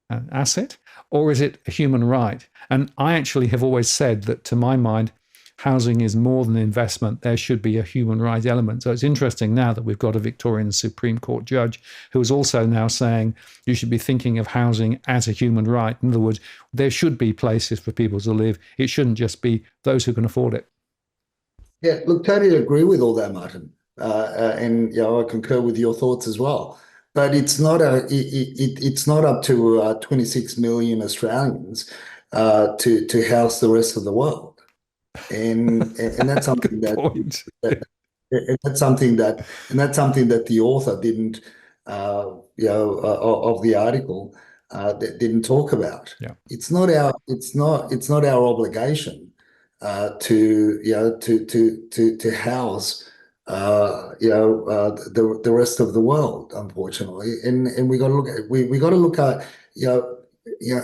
S1: an asset, or is it a human right? And I actually have always said that, to my mind, housing is more than investment. There should be a human right element. So it's interesting now that we've got a Victorian Supreme Court judge who is also now saying you should be thinking of housing as a human right. In other words, there should be places for people to live. It shouldn't just be those who can afford it.
S2: Yeah, look, totally agree with all that, Martin. And I concur with your thoughts as well. But it's not it's not up to 26 million Australians to house the rest of the world. And that's something
S1: Good point.
S2: and that's something that the author didn't of the article that didn't talk about.
S1: Yeah.
S2: It's not our obligation to house the rest of the world, unfortunately. And we got to look at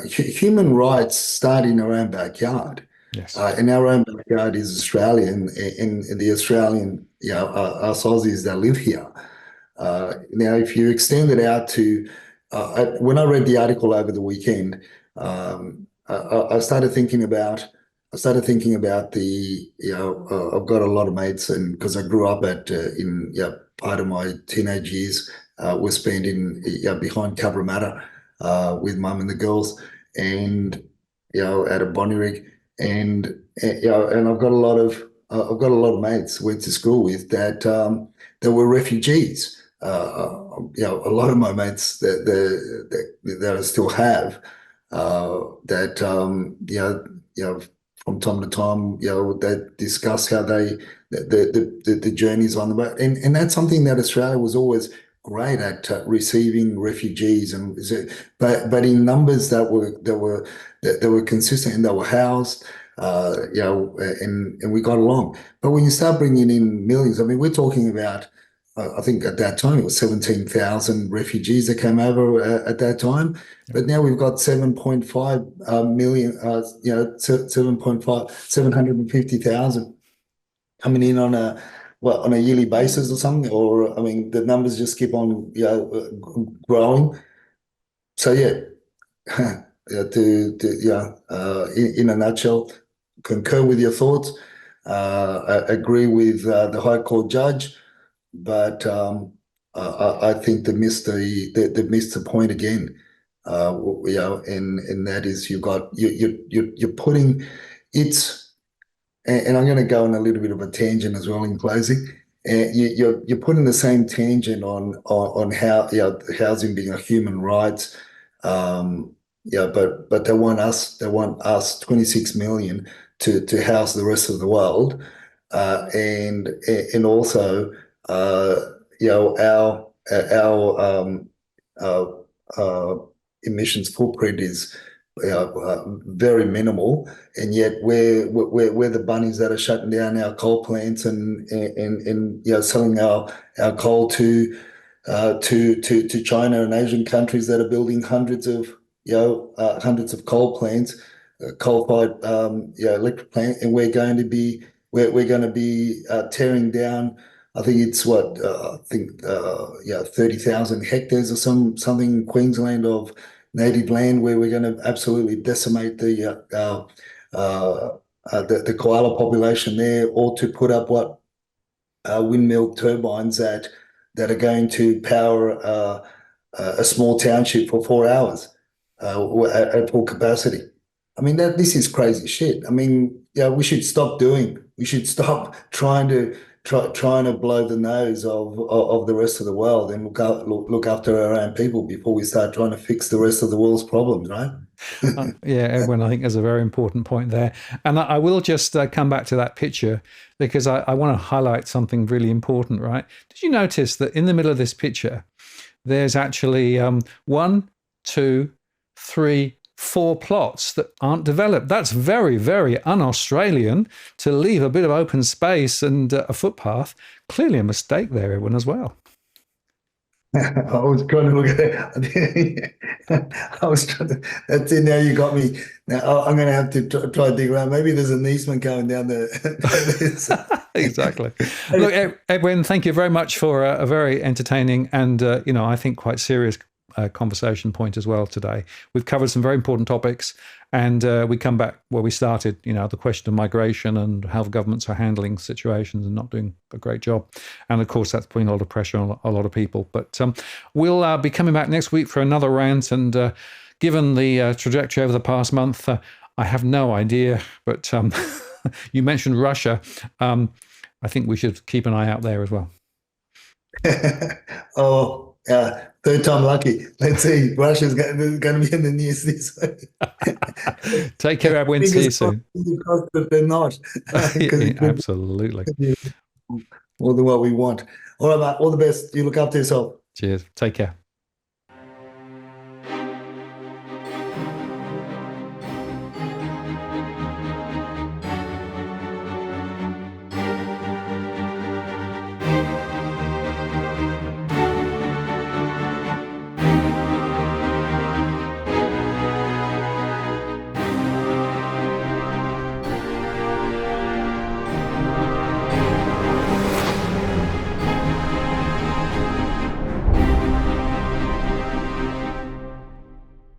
S2: human rights start in our own backyard.
S1: Yes.
S2: And our own backyard is Australia, and the Australian, us Aussies that live here. Now, if you extend it out to, when I read the article over the weekend, I started thinking about, I've got a lot of mates, and because I grew up part of my teenage years was spent behind Cabramatta with mum and the girls, and out of Bonnyrigg. And I've got a lot of mates went to school with that were refugees. A lot of my mates that I still have from time to time they discuss how the journeys on the boat, and that's something that Australia was always great at, receiving refugees, but in numbers that were consistent, and they were housed, and we got along. But when you start bringing in millions, I mean, we're talking about, I think at that time it was 17,000 refugees that came over at that time, but now we've got 7.5 million, 750,000 coming in on a yearly basis or something, or I mean, the numbers just keep on growing. So yeah, in a nutshell, concur with your thoughts. I agree with the High Court judge, but I think they missed the point again. And that is you're putting it's, and I'm going to go on a little bit of a tangent as well in closing. you're putting the same tangent on how, housing being a human right. But they want us 26 million to house the rest of the world, and also, uh, our uh, uh, emissions footprint is very minimal, and yet we're the bunnies that are shutting down our coal plants, and selling our coal to China and Asian countries that are building hundreds of coal plants, coal-fired electric plant, and we're going to be tearing down. I think it's 30,000 hectares or something in Queensland of native land, where we're going to absolutely decimate the koala population there, or to put up windmill turbines that are going to power a small township for 4 hours at full capacity. I mean, this is crazy shit. I mean, yeah, we should stop trying to blow the nose of the rest of the world, and look after our own people before we start trying to fix the rest of the world's problems, right?
S1: Yeah, Edwin, I think there's a very important point there. And I will just come back to that picture because I want to highlight something really important, right? Did you notice that in the middle of this picture, there's actually one, two, three, four plots that aren't developed? That's very, very un-Australian to leave a bit of open space and a footpath. Clearly a mistake there, Edwin, as well.
S2: I was trying to look at it. I was trying to. That's it. Now you got me. Now I'm going to have to try to dig around. Maybe there's an Eastman going down there.
S1: Exactly. Look, Edwin, thank you very much for a very entertaining and I think quite serious conversation point as well today. We've covered some very important topics, and we come back where we started, the question of migration and how the governments are handling situations and not doing a great job. And of course, that's putting a lot of pressure on a lot of people. But we'll be coming back next week for another rant. And given the trajectory over the past month, I have no idea. But you mentioned Russia. I think we should keep an eye out there as well.
S2: Oh, yeah. Third time lucky. Let's see. Russia's going to be in the news this week.
S1: Take care, Edwin. See you soon.
S2: That they're not.
S1: Absolutely.
S2: More than what we want. All right, mate. All the best. You look after yourself.
S1: Cheers. Take care.